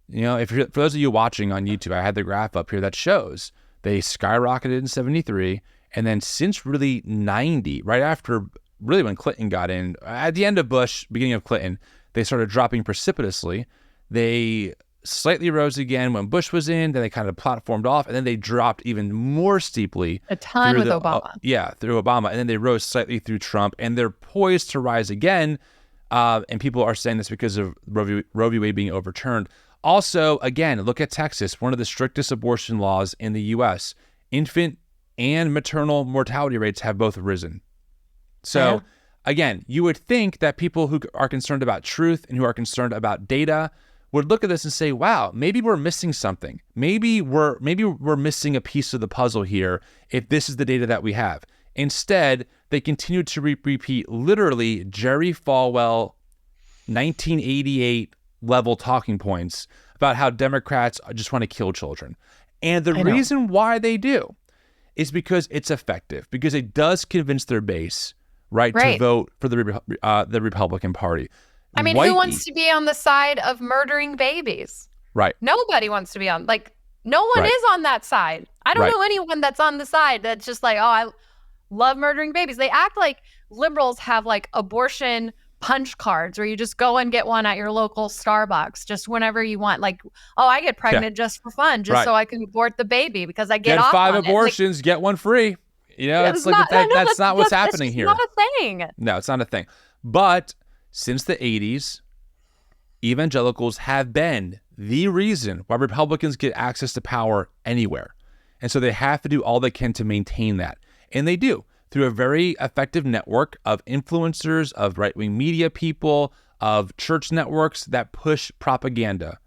You know, for those of you watching on YouTube, I had the graph up here that shows they skyrocketed in 73. And then since really 90, right after really when Clinton got in, at the end of Bush, beginning of Clinton, they started dropping precipitously. They slightly rose again when Bush was in, then they kind of platformed off, and then they dropped even more steeply. A ton with Obama. Through Obama. And then they rose slightly through Trump, and they're poised to rise again. And people are saying this because of Roe v. Wade being overturned. Also, again, look at Texas, one of the strictest abortion laws in the U.S. Infant and maternal mortality rates have both risen. So, again, you would think that people who are concerned about truth and who are concerned about data would look at this and say, wow, maybe we're missing something. Maybe we're missing a piece of the puzzle here if this is the data that we have. Instead, they continue to repeat literally Jerry Falwell 1988 level talking points about how Democrats just want to kill children. And the reason why they do is because it's effective, because it does convince their base, right. to vote for the Republican Party. I mean, who wants to be on the side of murdering babies? Right. Nobody wants to be on, no one is on that side. I don't know anyone that's on the side that's just like, oh, I love murdering babies. They act like liberals have abortion punch cards where you just go and get one at your local Starbucks just whenever you want. I get pregnant just for fun, just so I can abort the baby because I get off 5 on abortions, get one free. You know, that's not what's happening here. It's not a thing. No, it's not a thing. But since the 80s, evangelicals have been the reason why Republicans get access to power anywhere. And so they have to do all they can to maintain that. And they do through a very effective network of influencers, of right-wing media people, of church networks that push propaganda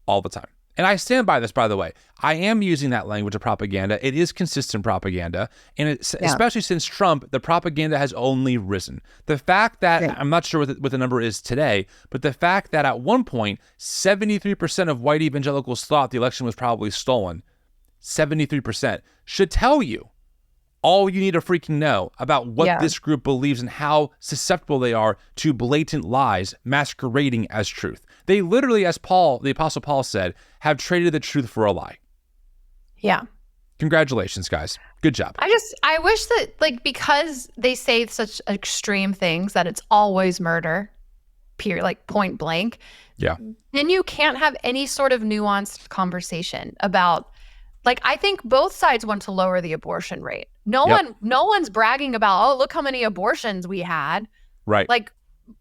all the time. And I stand by this, by the way. I am using that language of propaganda. It is consistent propaganda. And especially since Trump, the propaganda has only risen. The fact that, I'm not sure what the number is today, but the fact that at one point, 73% of white evangelicals thought the election was probably stolen, 73%, should tell you all you need to freaking know about what this group believes and how susceptible they are to blatant lies masquerading as truth. They literally, as the Apostle Paul said, have traded the truth for a lie. Yeah. Congratulations, guys. Good job. I wish that, because they say such extreme things that it's always murder, period, point blank. Yeah. Then you can't have any sort of nuanced conversation about, I think both sides want to lower the abortion rate. No one's bragging about, oh, look how many abortions we had. Right.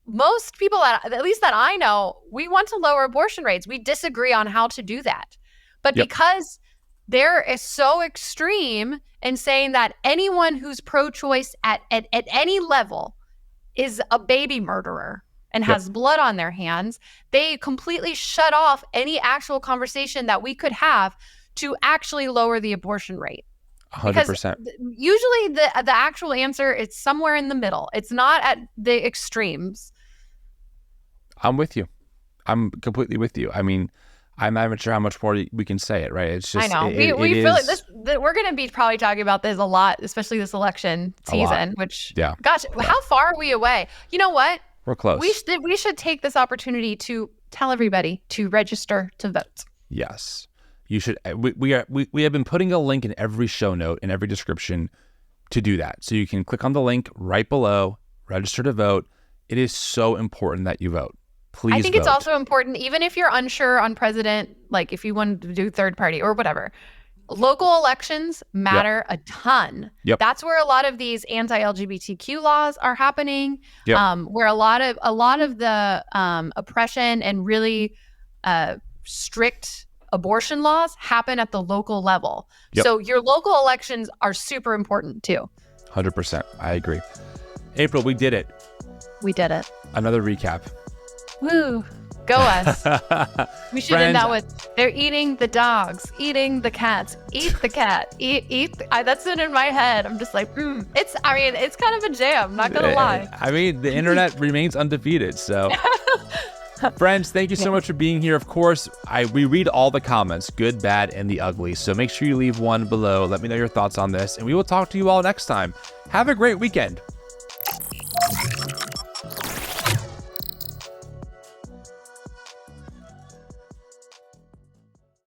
Most people, at least that I know, we want to lower abortion rates. We disagree on how to do that. But because they're so extreme in saying that anyone who's pro-choice at any level is a baby murderer and has blood on their hands, they completely shut off any actual conversation that we could have to actually lower the abortion rate. 100%. Because usually the actual answer is somewhere in the middle. It's not at the extremes. I'm with you. I'm completely with you. I mean, I'm not even sure how much more we can say it, right? It's just, I know. We feel like we're going to be probably talking about this a lot, especially this election season, which, gosh, how far are we away? You know what? We're close. We should take this opportunity to tell everybody to register to vote. Yes. You should. We have been putting a link in every show note, in every description to do that. So you can click on the link right below, register to vote. It is so important that you vote. Please I think vote. It's also important, even if you're unsure on president, if you want to do third party or whatever, local elections matter a ton. Yep. That's where a lot of these anti-LGBTQ laws are happening. Yep. Where a lot of the oppression and really strict abortion laws happen at the local level. Yep. So your local elections are super important too. 100%. I agree. April, we did it. We did it. Another recap. Woo. Go us. We should end Friends, that with, they're eating the dogs, eating the cats, eat the cat, eat. That's it in my head. I'm just like, it's kind of a jam, not gonna lie. I mean, the internet remains undefeated, so. Friends, thank you so much for being here. Of course, we read all the comments, good, bad, and the ugly. So make sure you leave one below. Let me know your thoughts on this, and we will talk to you all next time. Have a great weekend.